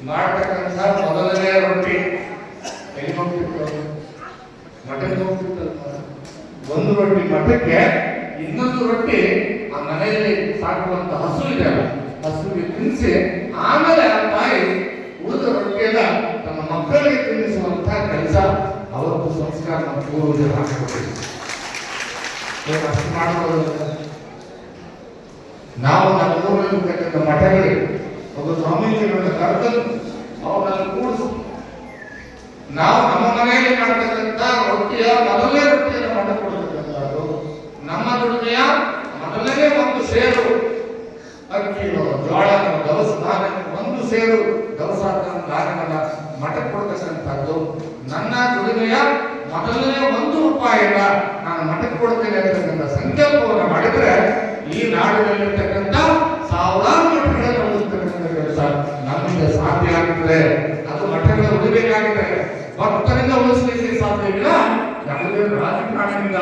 ಮಾಡ್ತಕ್ಕಂಥ ಮೊದಲನೇ ರೊಟ್ಟಿ ಎಲ್ಲಿ ಹೋಗ್ತಿರ್ತಾರೆ? ಮಠಕ್ಕೆ ಹೋಗ್ತಿರ್ತಾರೆ. ಒಂದು ರೊಟ್ಟಿ ಮಠಕ್ಕೆ, ಇನ್ನೊಂದು ರೊಟ್ಟಿ ಆ ಮನೆಯಲ್ಲಿ ಸಾಕುವಂತ ಹಸು ಇದೆ, ಹಸುವಿಗೆ ತಿನ್ನಿಸಿ ಆಮೇಲೆ ಆ ತಾಯಿ ಉಳಿದ ರೊಟ್ಟಿಯನ್ನ ತಮ್ಮ ಮಕ್ಕಳಿಗೆ ತಿನ್ನಿಸುವಂತಹ ಕೆಲಸ ಅವತ್ತು ಸಂಸ್ಕಾರ ನಮ್ಮ ಪೂರ್ವಜರು ಹಾಕಿಕೊಟ್ಟಿದ್ರು. ಅಷ್ಟು ಮಾಡಬಹುದು. ನಾವು ನಮ್ಮ ಊರಲ್ಲಿರ್ತಕ್ಕಂಥ ಮಠಗಳಿಗೆ ಒಬ್ಬ ಸ್ವಾಮೀಜಿಗಳನ್ನ ಕರೆದು ಅವರನ್ನು ಕೂಡಿಸಿ ನಾವು ನಮ್ಮ ಮನೆಯಲ್ಲಿ ಮಾಡ್ತಕ್ಕಂಥ ರೊಟ್ಟಿಯ ಮೊದಲನೇ ರೊಟ್ಟಿಯನ್ನು ಮಠ ಕೊಡ್ತಕ್ಕಂಥದ್ದು, ನಮ್ಮ ದುಡಿಮೆಯ ಮೊದಲನೇ ಒಂದು ಸೇರು ಅಕ್ಕಿಯೋ ಜೋಳನೋ ದವಸ ಧಾನ್ಯ ಒಂದು ಸೇರು ದವಸ ಧಾನ್ಯವನ್ನ ಮಠ ಕೊಡ್ತಕ್ಕಂಥದ್ದು, ನನ್ನ ದುಡಿಮೆಯ ಮೊದಲನೇ ₹1 ನಾನು ಮಠಕ್ಕೆ ಕೊಡ್ತೇನೆ ಅಂತಕ್ಕಂಥ ಸಂಕಲ್ಪವನ್ನು ಮಾಡಿದ್ರೆ ಈ ನಾಡಿನಲ್ಲಿರ್ತಕ್ಕಂಥ ಸಾವಿರಾರು ಮಠಗಳನ್ನು ಉಳಿಸ್ತಕ್ಕಂಥ ಕೆಲಸ ನಮ್ಮಿಂದ ಸಾಧ್ಯ ಆಗುತ್ತದೆ. ಅದು ಮಠಗಳ ಉಳಿಬೇಕಾಗಿದೆ, ಭಕ್ತರಿಂದ ಉಳಿಸಲಿಕ್ಕೆ ಸಾಧ್ಯವಿಲ್ಲ. ಯಾವುದೇ ರಾಜಕಾರಣದಿಂದ,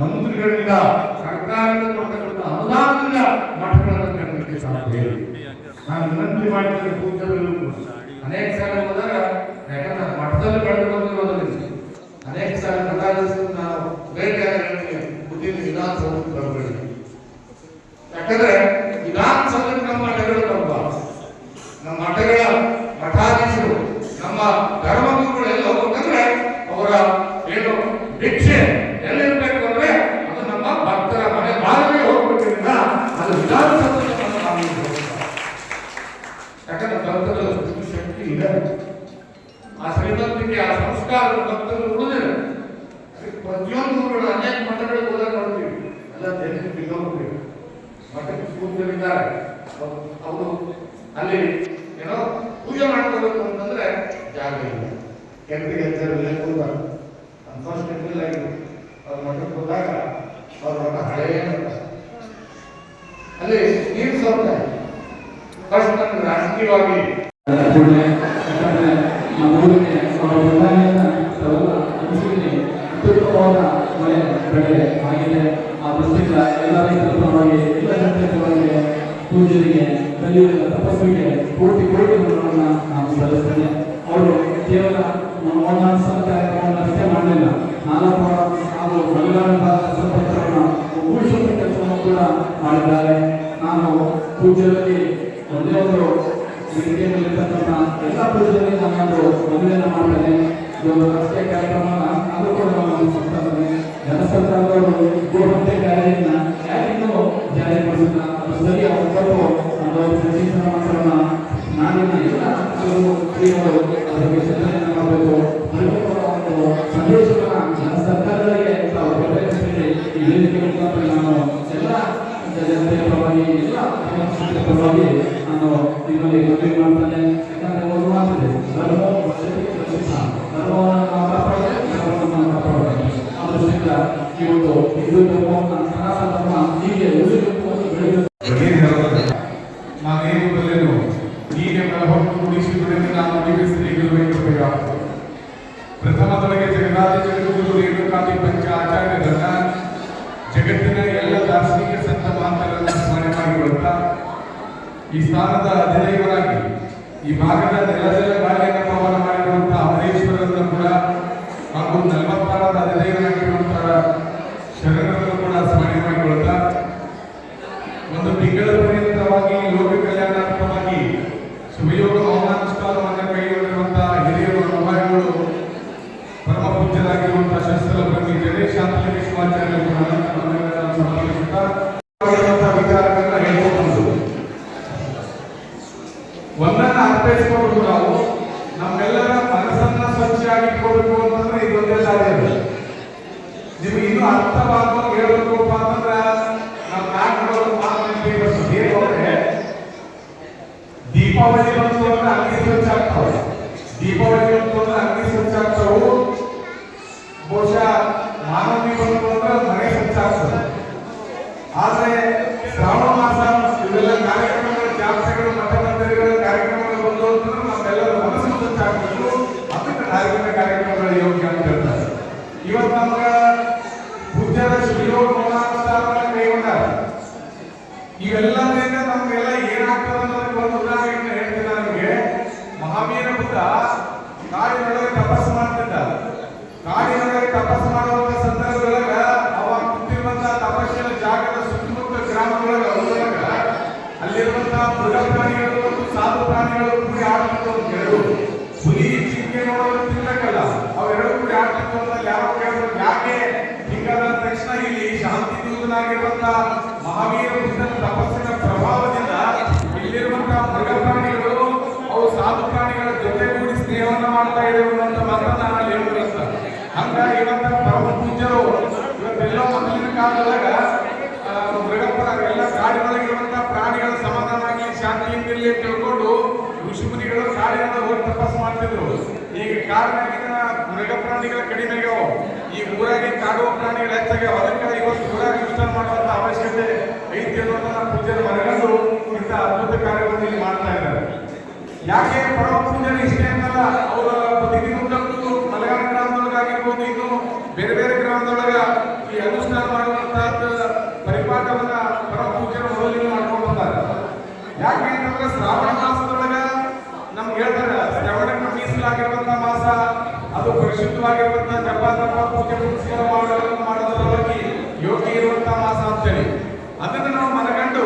ಮಂತ್ರಿಗಳಿಂದ, ಸರ್ಕಾರದಿಂದ ಕೊಡ್ತಕ್ಕಂಥ ಅನುದಾನದಿಂದ ಮಠಗಳನ್ನು ಕಟ್ಟಲಿಕ್ಕೆ ಸಾಧ್ಯ ಇಲ್ಲ. ನಾನು ವಿನಂತಿ ಮಾಡಿದ ಪೂಜೆಗಳು ಅನೇಕ ಸಾಲ ಹೋದಾಗ, ಯಾಕಂದ್ರೆ ಮಠದಲ್ಲಿ ಬೆಳೆದು ಬಂದಿರೋದ್ರಿಂದ ಅನೇಕ ಸಾಲ ನಾವು ಭೇಟಿಯಾಗಿ ಬುದ್ಧಿ ವಿಧಾನಸೌಧಕ್ಕೆ ಬರಬೇಡಿ. ಯಾಕಂದ್ರೆ ವಿಧಾನಸೌಧಕ್ಕೆ ನಮ್ಮ ಮಠಗಳು ಬರಬಾರದು. ನಮ್ಮ ಮಠಗಳ ಮಠಾಧೀಶರು ಇನ್ನೊಂದು ಮಠಕ್ಕೆ ಕೂತಿದ್ದಾರೆ ಅವರು ಅಲ್ಲಿ ಏನೋ ಪೂಜೆ ಮಾಡ್ಕೋಬೇಕು ಅಂತಂದ್ರೆ ಜಾಗ ಇಲ್ಲ, ಕೆಂಪಿಗೆ ಹೆಸರಿಲ್ಲ ಕೂಡ ಅನ್ಫಾರ್ಚುನೇಟ್ಲಿ ಆಗಿದೆ. ಅವ್ರ ಮಠಕ್ಕೆ ಹೋದಾಗ ಅವ್ರ ಮಠ ಹಳೆಯ ಮಠ, ಅಲ್ಲಿ ನೀರು ಸೌಕರ್ಯ ಫಸ್ಟ್ ನಮ್ಗೆ ರಾಜಕೀಯವಾಗಿ ಅತ್ಯುತ್ತಮವಾದ ಮಳೆ ಬೆಳೆ ಆಗಿದೆ. ಆ ಪ್ರಸಿದ್ಧ ಎಲ್ಲ ರೈತರ ಪರವಾಗಿ ಎಲ್ಲ ಜನತೆಯ ಪರವಾಗಿ ಪೂಜೆಗೆ ಕಲಿಯುವ ತಪಸ್ವಿಗೆ ಕೋಟಿ ಕೋಟಿಗಳನ್ನು ನಾನು ಸಲ್ಲಿಸ್ತೇನೆ. ಅವರು ಕೇವಲ ಒಂದೊಂದು ಸಲ ಕಾರ್ಯಕ್ರಮವನ್ನು ಅಷ್ಟೇ ಮಾಡಲಿಲ್ಲ, 4 ಹಾಗೂ ಮಲೆನಾಡಿನ ಸಂಪತ್ತನ್ನು ಒಗ್ಗೂಡಿಸುವ ಕೆಲಸವನ್ನು ಕೂಡ ಮಾಡಿದ್ದಾರೆ. ನಾನು ಪೂಜೆಯಲ್ಲಿ ಒಂದೇ ಒಂದು ವೇದಿಕೆಯಲ್ಲಿರ್ತಕ್ಕಂಥ ಎಲ್ಲ ಪೂಜೆಯಲ್ಲಿ ನಾನೊಂದು ಮನವಿಯನ್ನು ಮಾಡ್ತೇನೆ. ಇದೊಂದು ರಾಷ್ಟ್ರೀಯ ಕಾರ್ಯಕ್ರಮ, ಅದು ಕೂಡ ನಮ್ಮ ಸಂಸ್ಥಾಪನೆ ಜನಸಂಖ್ಯಾದವರು ಗೋಹತ್ಯೆ ಕಾಯ್ದೆಯನ್ನ ಯಾಕಿನ್ನೂ ಜಾರಿಗೊಳಿಸಿಲ್ಲ, ಅದು ಸರಿ ಅವರು ತಪ್ಪು ಅನ್ನೋ ಸಚಿವ ಮಾತ್ರವನ್ನ ನಾಡಿನ ಎಲ್ಲ ಶ್ರೀಗಳು ಅದರ ಬಗ್ಗೆ ಚಿಂತನೆಯನ್ನು ಮಾಡಬೇಕು. ಒಂದು ಸಂದೇಶವನ್ನು ಜನ ಸರ್ಕಾರಗಳಿಗೆ ತಾವು ಕೊಡಬೇಕಂತೇಳಿ ಈ ವೇದಿಕೆ ಮುಖಾಂತರ ನಾನು ಎಲ್ಲ ಜನತೆಯ ಪರವಾಗಿ ಎಲ್ಲ ಪರವಾಗಿ ನಾನು ನಿಮ್ಮಲ್ಲಿ ಮನವಿ ಮಾಡ್ತೇನೆ. ಯಾಕಂದ್ರೆ ಒಂದು ಮಾತಿದೆ, ಧರ್ಮವನ್ನು ನಾವು ಕಾಪಾಡಬೇಕು, ಧರ್ಮವನ್ನು ಕಾಪಾಡಬೇಕು. ಆ ದೃಷ್ಟಿಯಿಂದ ಇವತ್ತು ಹಿಂದೂ ಧರ್ಮವನ್ನು ಸನಾತನ ಧರ್ಮ ಹೀಗೆ ಉಳಿಬೇಕು ಮತ್ತು ಬೆಳೆಯಬೇಕು. ನಾನೇನು ಬಲ್ಲೆನು ನೀನೆ ಹೊರತು ಗುಡಿಸಿದುದರಿಂದ ನಾನು ನಿಲ್ಲಿಸಲಿಲ್ಲ. ಪ್ರಥಮದೊಳಗೆ ಜಗನ್ನಾಥ ಜಗದ್ಗುರು ರೇಣುಕಾದಿ ಪಂಚ ಆಚಾರ್ಯರನ್ನ ಜಗತ್ತಿನ ಎಲ್ಲ ದಾರ್ಶನಿಕ ಸಂತ ಮಹಾಂತರನ್ನು ಸ್ಮರಣೆ ಮಾಡಿಕೊಳ್ಳುತ್ತಾ ಈ ಸ್ಥಾನದ ಅಧಿದೇವರಾಗಿ ಈ ಭಾಗದ ನೆಲಜಲ ಗಾಳಿಯನ್ನು ಪವನ ಮಾಡಿರುವಂತಹ ಅಮರೇಶ್ವರರನ್ನು ಕೂಡ ಹಾಗೂ 46ರ ಅಧಿದೇವರಾಗಿರುವಂತಹ ಶರಣರನ್ನು ಕೂಡ ಸ್ಮರಣೆ ಮಾಡಿಕೊಳ್ಳುತ್ತಾ ಒಂದು ತಿಂಗಳ ಪರ್ಯಂತವಾಗಿ ಲೋಕ ಕಲ್ಯಾಣಾರ್ಥವಾಗಿ ಶಿವಯೋಗ ಮೌನಾನುಷ್ಠಾನವನ್ನು ಕೈಗೊಂಡಿರುವಂತಹ ಹಿರಿಯರು ಅನುಭವಿಗಳು ಪರಮ ಪೂಜ್ಯರಾಗಿರುವಂತಹ ಶಸ್ತ್ರ ಬ್ರಹ್ಮಿ ಜಗೇಶಾಂತಲಿ ವಿಶ್ವಾಚಾರ್ಯರು ಸಮರ್ಪಿಸುತ್ತಾ ವಿಚಾರಗಳನ್ನ ಹೇಳ್ಕೊಂಡು ಒಂದನ್ನು ಅರ್ಥೈಸಿಕೊಂಡು ನಾವು ನಮ್ಮೆಲ್ಲರ ಮನಸ್ಸನ್ನ ಸ್ವಚ್ಛವಾಗಿಟ್ಕೊಳ್ಬೇಕು ಅಂತಂದ್ರೆ ಇದೊಂದೇ ದಾರಿ ಅದು. ನಿಮಗೆ ಇನ್ನೂ ಅರ್ಥವಾಗುವ ಹೇಳ್ಬೇಕಪ್ಪ ಅಂತಂದ್ರೆ ನಮ್ಮ ನಾಲ್ಕು ಮಾತುಕತೆ ದೀಪಾವಳಿ ಬಂತು ಅಂದ್ರೆ ಅಗ್ನಿ ಸ್ವಚ್ಛ ಆಗ್ತಾವೆ. ದೀಪಾವಳಿ ಬಂತು ಅಂದ್ರೆ ಅಗ್ನಿ ಸ್ವಚ್ಛ ಆಗ್ತಾವು. ಬಹುಶಃ ಮಾನವಿ ಬಂತು ಅಂದ್ರೆ ಮನೆ ಸ್ವಚ್ಛ ಆಗ್ತದೆ. ಆದ್ರೆ ಶ್ರಾವಣ ಮಾಸ ಇವೆಲ್ಲ ಕಾರ್ಯಕ್ರಮಗಳು, ಜಾತ್ರೆಗಳು, ಮಠ ಮಂದಿರಗಳ ಕಾರ್ಯಕ್ರಮಗಳು ಬಂದು ಅಂತಂದ್ರೆ ನಮ್ಮೆಲ್ಲರ ಮನಸ್ಸು ಸ್ವಚ್ಛ ಆಗ್ಬೇಕು. ಅದಕ್ಕೆ ಧಾರ್ಮಿಕ ಕಾರ್ಯಕ್ರಮಗಳು ಯೋಗ್ಯ ಅಂತ ಹೇಳ್ತಾರೆ. ಇವತ್ತು ನಮ್ಗ ಪೂಜ್ಯರ ಶಿವಯೋಗ ಮೌನಾನುಷ್ಠಾನವನ್ನು ಕೈಗೊಂಡಾರ. ಇವೆಲ್ಲದಿಂದ ನಮ್ಗೆಲ್ಲ ಏನಾಗ್ತದೆ ಅನ್ನೋದಕ್ಕೆ ಒಂದು ಉದಾಹರಣೆ ಹೇಳ್ತೀನಿ. ನಿಮಗೆ ಮಹಾವೀರ ಬುದ್ಧ ಕಾಡಿನೊಳಗೆ ತಪಸ್ಸು ಮಾಡ್ತಿದ್ದ. ಕಾಡಿನೊಳಗೆ ತಪಸ್ಸು ಮಾಡುವಂತ ಸಂದರ್ಭದೊಳಗ ಅವಾಗ ಕೂತಿರುವಂತಹ ತಪಸ್ಸಿನ ಜಾಗದ ಸುತ್ತಮುತ್ತ ಗ್ರಾಮದೊಳಗ ಅಲ್ಲಿರುವಂತಹ ಮೃಗ ಪ್ರಾಣಿಗಳು ಮತ್ತು ಸಾಧು ಪ್ರಾಣಿಗಳು ಕೂಡಿ ಆಡ್ತಿತ್ತು ಅಂತ ಹೇಳು. ಹುಲಿ ಜಿಂಕೆ ನೋಡೋದು ತಿನ್ನಬೇಕಲ್ಲ, ಅವೆರಡು ಕೂಡಿ ಆಡ್ತಿತ್ತು ಅಂತ ಯಾರು ಕೇಳಿದ್ರು. ಯಾಕೆ ಹಿಂಗಾದ ತಕ್ಷಣ ಇಲ್ಲಿ ಶಾಂತಿ ದೂತನಾಗಿರುವಂತಹ ಮಹಾವೀರ ಬುದ್ಧನ ತಪಸ್ಸಿನ ಪ್ರಭಾವದಿಂದ ಇಲ್ಲಿರುವಂತಹ ಮೃಗ ಪ್ರಾಣಿಗಳು ಅವು ಸಾಧು ಪ್ರಾಣಿಗಳ ಜೊತೆಗೂಡಿ ಸ್ನೇಹವನ್ನ ಮಾಡ್ತಾ ಇದ್ದೇವೆ ಅಂತ ಮಾತನ್ನ ನಾನು ಹೇಳುವುದಂತ. ಹಂಗಾಗಿ ಇವತ್ತ ಪರಮ ಪೂಜ್ಯರು ಇವತ್ತೆಲ್ಲ ಮೊದಲಿನ ಕಾಲದೊಳಗ ಎಲ್ಲ ಕಾಡಿನೊಳಗಿರುವಂತಹ ಪ್ರಾಣಿಗಳ ಸಮಾಧಾನ ಆಗಲಿ, ಶಾಂತಿಯಿಂದ ಇರಲಿ ತಿಳ್ಕೊಂಡು ಋಷಿಮುನಿಗಳು ಕಾಡಿನೊಳಗೆ ಹೋಗಿ ತಪಸ್ಸು ಮಾಡ್ತಿದ್ರು. ಈಗ ಕಾಡಿನಾಗಿನ ಮೃಗ ಪ್ರಾಣಿಗಳ ಕಡಿಮೆ ಆಗ್ಯಾವ, ಈ ಊರಾಗಿ ಕಾಡುವ ಪ್ರಾಣಿಗಳು ಹೆಚ್ಚಾಗ್ಯಾವ. ಅದಕ್ಕೆ ಇವತ್ತು ಊರಾಗಿ ವಿಸ್ತರಣೆ ಮಾಡುವಂತ ಅವಶ್ಯಕತೆ ಐತಿ ಅನ್ನೋದನ್ನ ಪೂಜ್ಯರು ಮನಗಂಡು ಇಂಥ ಅದ್ಭುತ ಕಾರ್ಯವನ್ನು ಇಲ್ಲಿ ಮಾಡ್ತಾ ಇದ್ದಾರೆ. ಯಾಕೆ ಪರಮ ಪೂಜ್ಯರು ಇಷ್ಟೇ ಅಂತಲ್ಲ, ಅವರ ಪ್ರತಿದಿನಕ್ಕೂ ಮಲೆನಾಡು ಗ್ರಾಮದೊಳಗಾಗಿರ್ಬೋದು, ಇನ್ನು ಬೇರೆ ಬೇರೆ ಗ್ರಾಮದೊಳಗ ಈ ಅನುಷ್ಠಾನ ಮಾಡುವಂತಹದ್ದು ಪರಿಪಾಠವನ್ನ ಪರಮ ಪೂಜ್ಯರು ಮೊದಲಿಗೆ ಮಾಡ್ಕೊಂಡು ಬಂದಾರೆ. ಯಾಕೆ ಅಂತಂದ್ರೆ ಶ್ರಾವಣ ಮಾಸದೊಳಗ ನಮ್ಗೆ ಹೇಳ್ತಾರೆ, ಶ್ರವಣಕ್ಕೆ ಮೀಸಲಾಗಿರುವಂತಹ ಮಾಸ, ಅದು ಪರಿಶುದ್ಧವಾಗಿರುವಂತಹ ಜಪ ತಪ ಪೂಜೆ ಪುನಸ್ಕಾರ ಮಾಡೋದ್ರೊಳಗೆ ಯೋಗಿ ಇರುವಂತಹ ಮಾಸ ಅಂತೇಳಿ ಅದನ್ನು ನಾವು ಮನಗಂಡು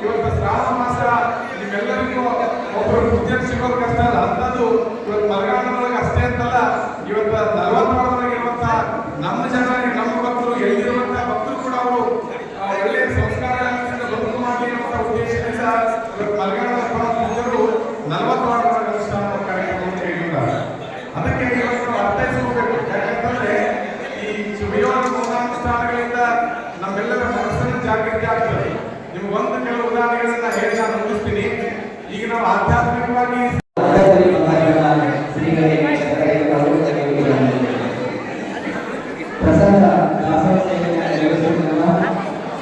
ಇವತ್ತು ಶ್ರಾವಣ ಮಾಸ ನಿಮ್ಮೆಲ್ಲರಿಗೂ ಒಬ್ಬರು ಪೂಜ್ಯರು ಸಿಗೋದು ಕಷ್ಟ ಅಲ್ಲ. ಅಂಥದ್ದು ಇವತ್ತು ಮಲೆನಾಡಿನೊಳಗೆ ಅಷ್ಟೇ ಅಂತಲ್ಲ, ಇವತ್ತು 40 ಇರುವಂತಹ ನಮ್ಮ ಜನ, ನಮ್ಮ ಭಕ್ತರು, ಎಲ್ಲಿರುವಂತಹ ಭಕ್ತರು ಕೂಡ ಅವರು ಒಳ್ಳೆಯ ಸಂಸ್ಕಾರ ಬದುಕು ಮಾಡಲಿ ಅನ್ನುವಂಥ ಉದ್ದೇಶದಿಂದ ಇವತ್ತು ಮಲೆನಾಡಿನ ಪೂಜ್ಯರು 40 ಅನುಷ್ಠಾನ ಕಾರ್ಯಕ್ರಮವನ್ನು ಕೈಗೊಂಡಾರೆ. ಅದಕ್ಕೆ ಇವತ್ತು ಅರ್ಥೈಸ್ಕೋಬೇಕು. ಯಾಕಂತಂದ್ರೆ ಈ ಶಿವಯೋಗ ಮೌನಾನುಷ್ಠಾನಗಳಿಂದ ನಮ್ಮೆಲ್ಲರ ಮನಸ್ಸನ್ನು ಜಾಗೃತಿ ಆಗ್ತದೆ. ನಿಮ್ಗೆ ಒಂದು ಕೆಲವು ಉದಾಹರಣೆಗಳನ್ನ ಹೇಳಿ ನಾನು ಮುಗಿಸ್ತೀನಿ. ಈಗ ನಾವು ಆಧ್ಯಾತ್ಮಿಕವಾಗಿ ಪ್ರಸಾದ ದಾಸೋಹ ಸೇವೆಯ ನಿರ್ವಹಿಸುತ್ತಿರುವ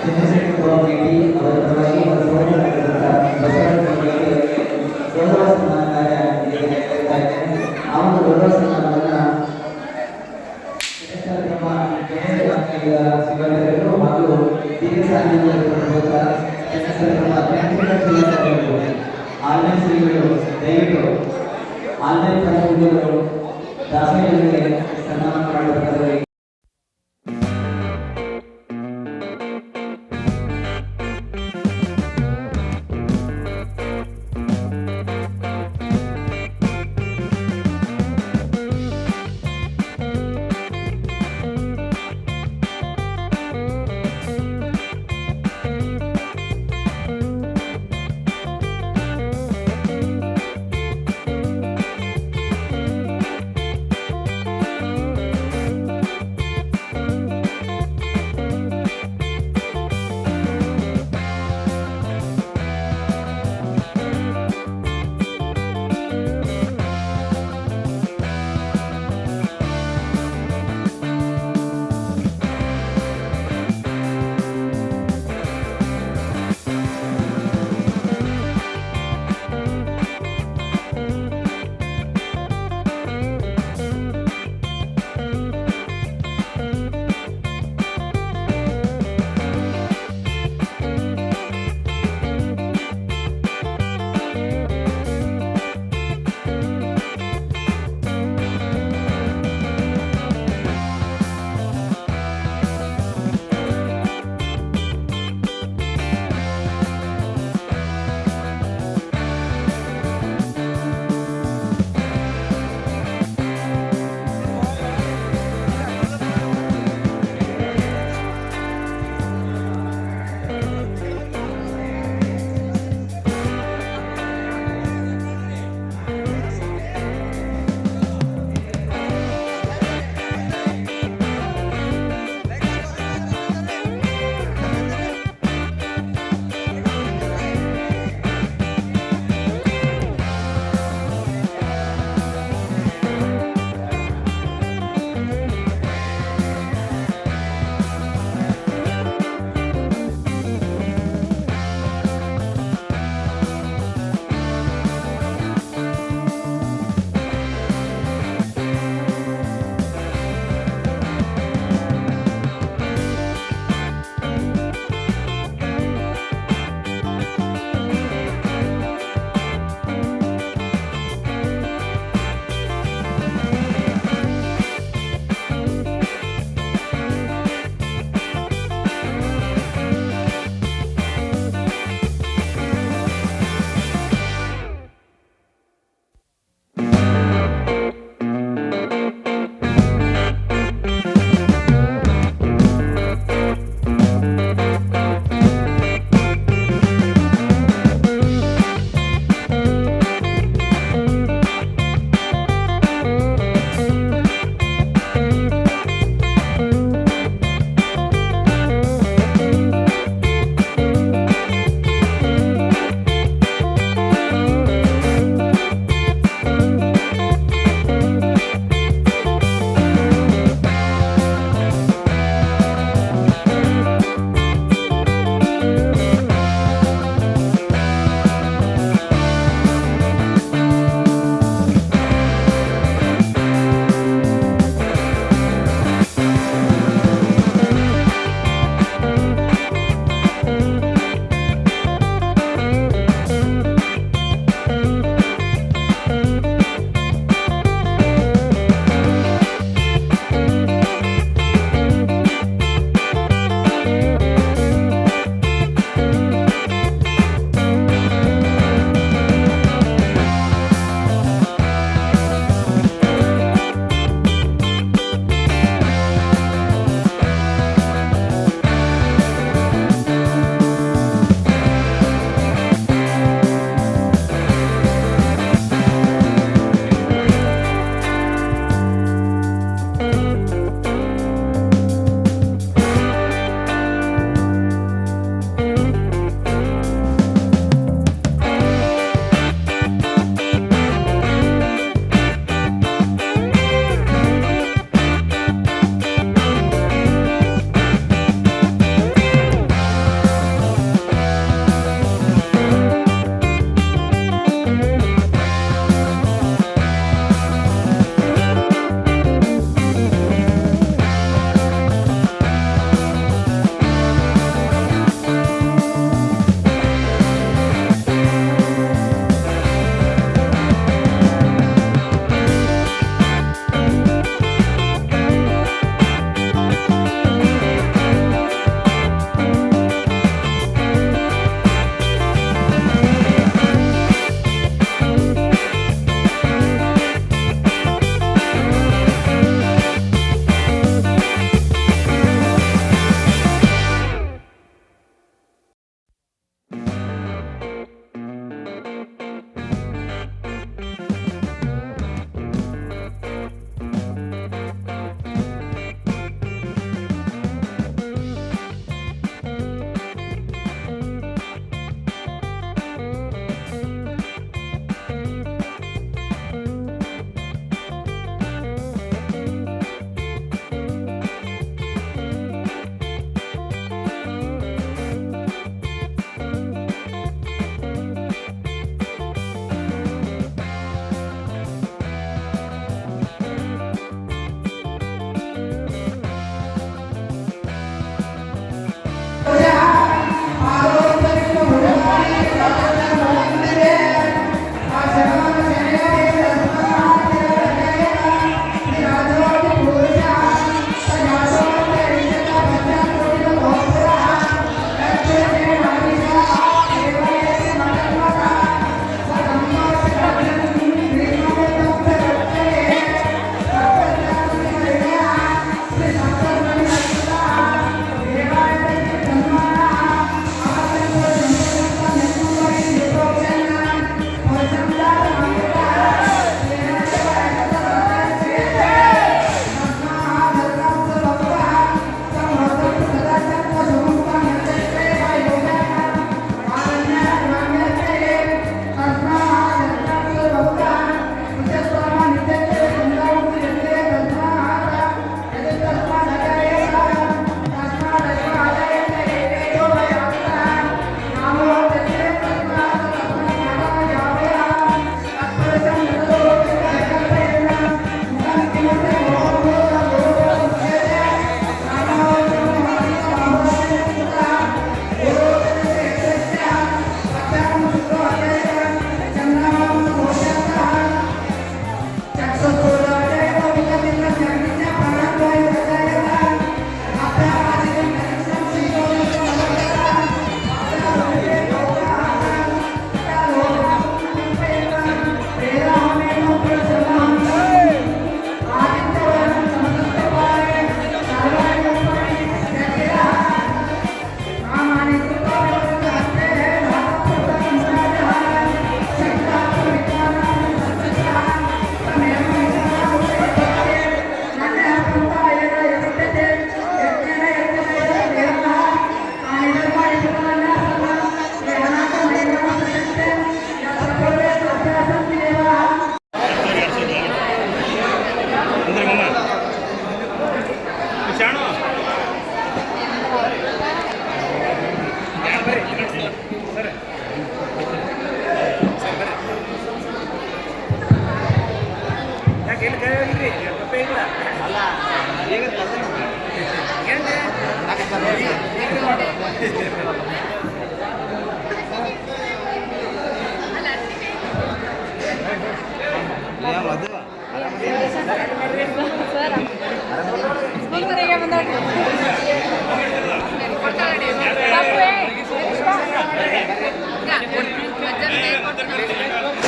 ಚಂದ್ರಶೇಖರ ಕಮಿಟಿ ಅವರ ಪರವಾಗಿ ಬಸವರಾಜ ಕಮಿಟಿ ಗೌರವ ಸನ್ಮಾನ ಕಾರ್ಯ ನಡೆಯುತ್ತಾ ಇದೆ. ಆ ಒಂದು ಗೌರವ ಸನ್ಮಾನವನ್ನು ಶಿವರಾಜರು ಹಾಗೂ ಹಿರಿಯ ಸಾಹಿತ್ಯ ಆನ್ಲೈನ್ ಶ್ರೀಗಳು ದಯವಿಟ್ಟು ಆನ್ಲೈನ್ ಕಲಾವಿದರು ದಾಸರಿಗೆ ಸನ್ಮಾನ ಮಾಡಬೇಕಾದರೆ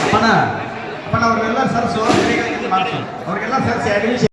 ಅಪ್ಪಣ ಅಪ್ಪಣ ಅವ್ರಿಗೆಲ್ಲ ಸರ್ಸು ಮಾಡಿಸು ಅವ್ರಿಗೆಲ್ಲ ಸರ್ಸಿ ಅಡ್ಮಿಷನ್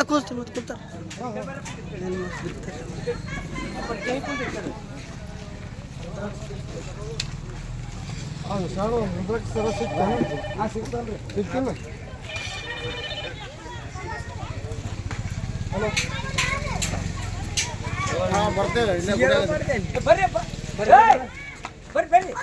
ಕೂಸ್ತೀನಿ ಮತ್ತೆ ಕೂತಾರ ಬರ್ತೇವೆ ಬರ್ರಿ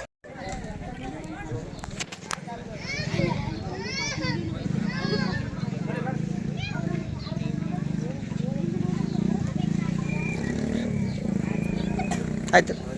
ಆಯ್ತು.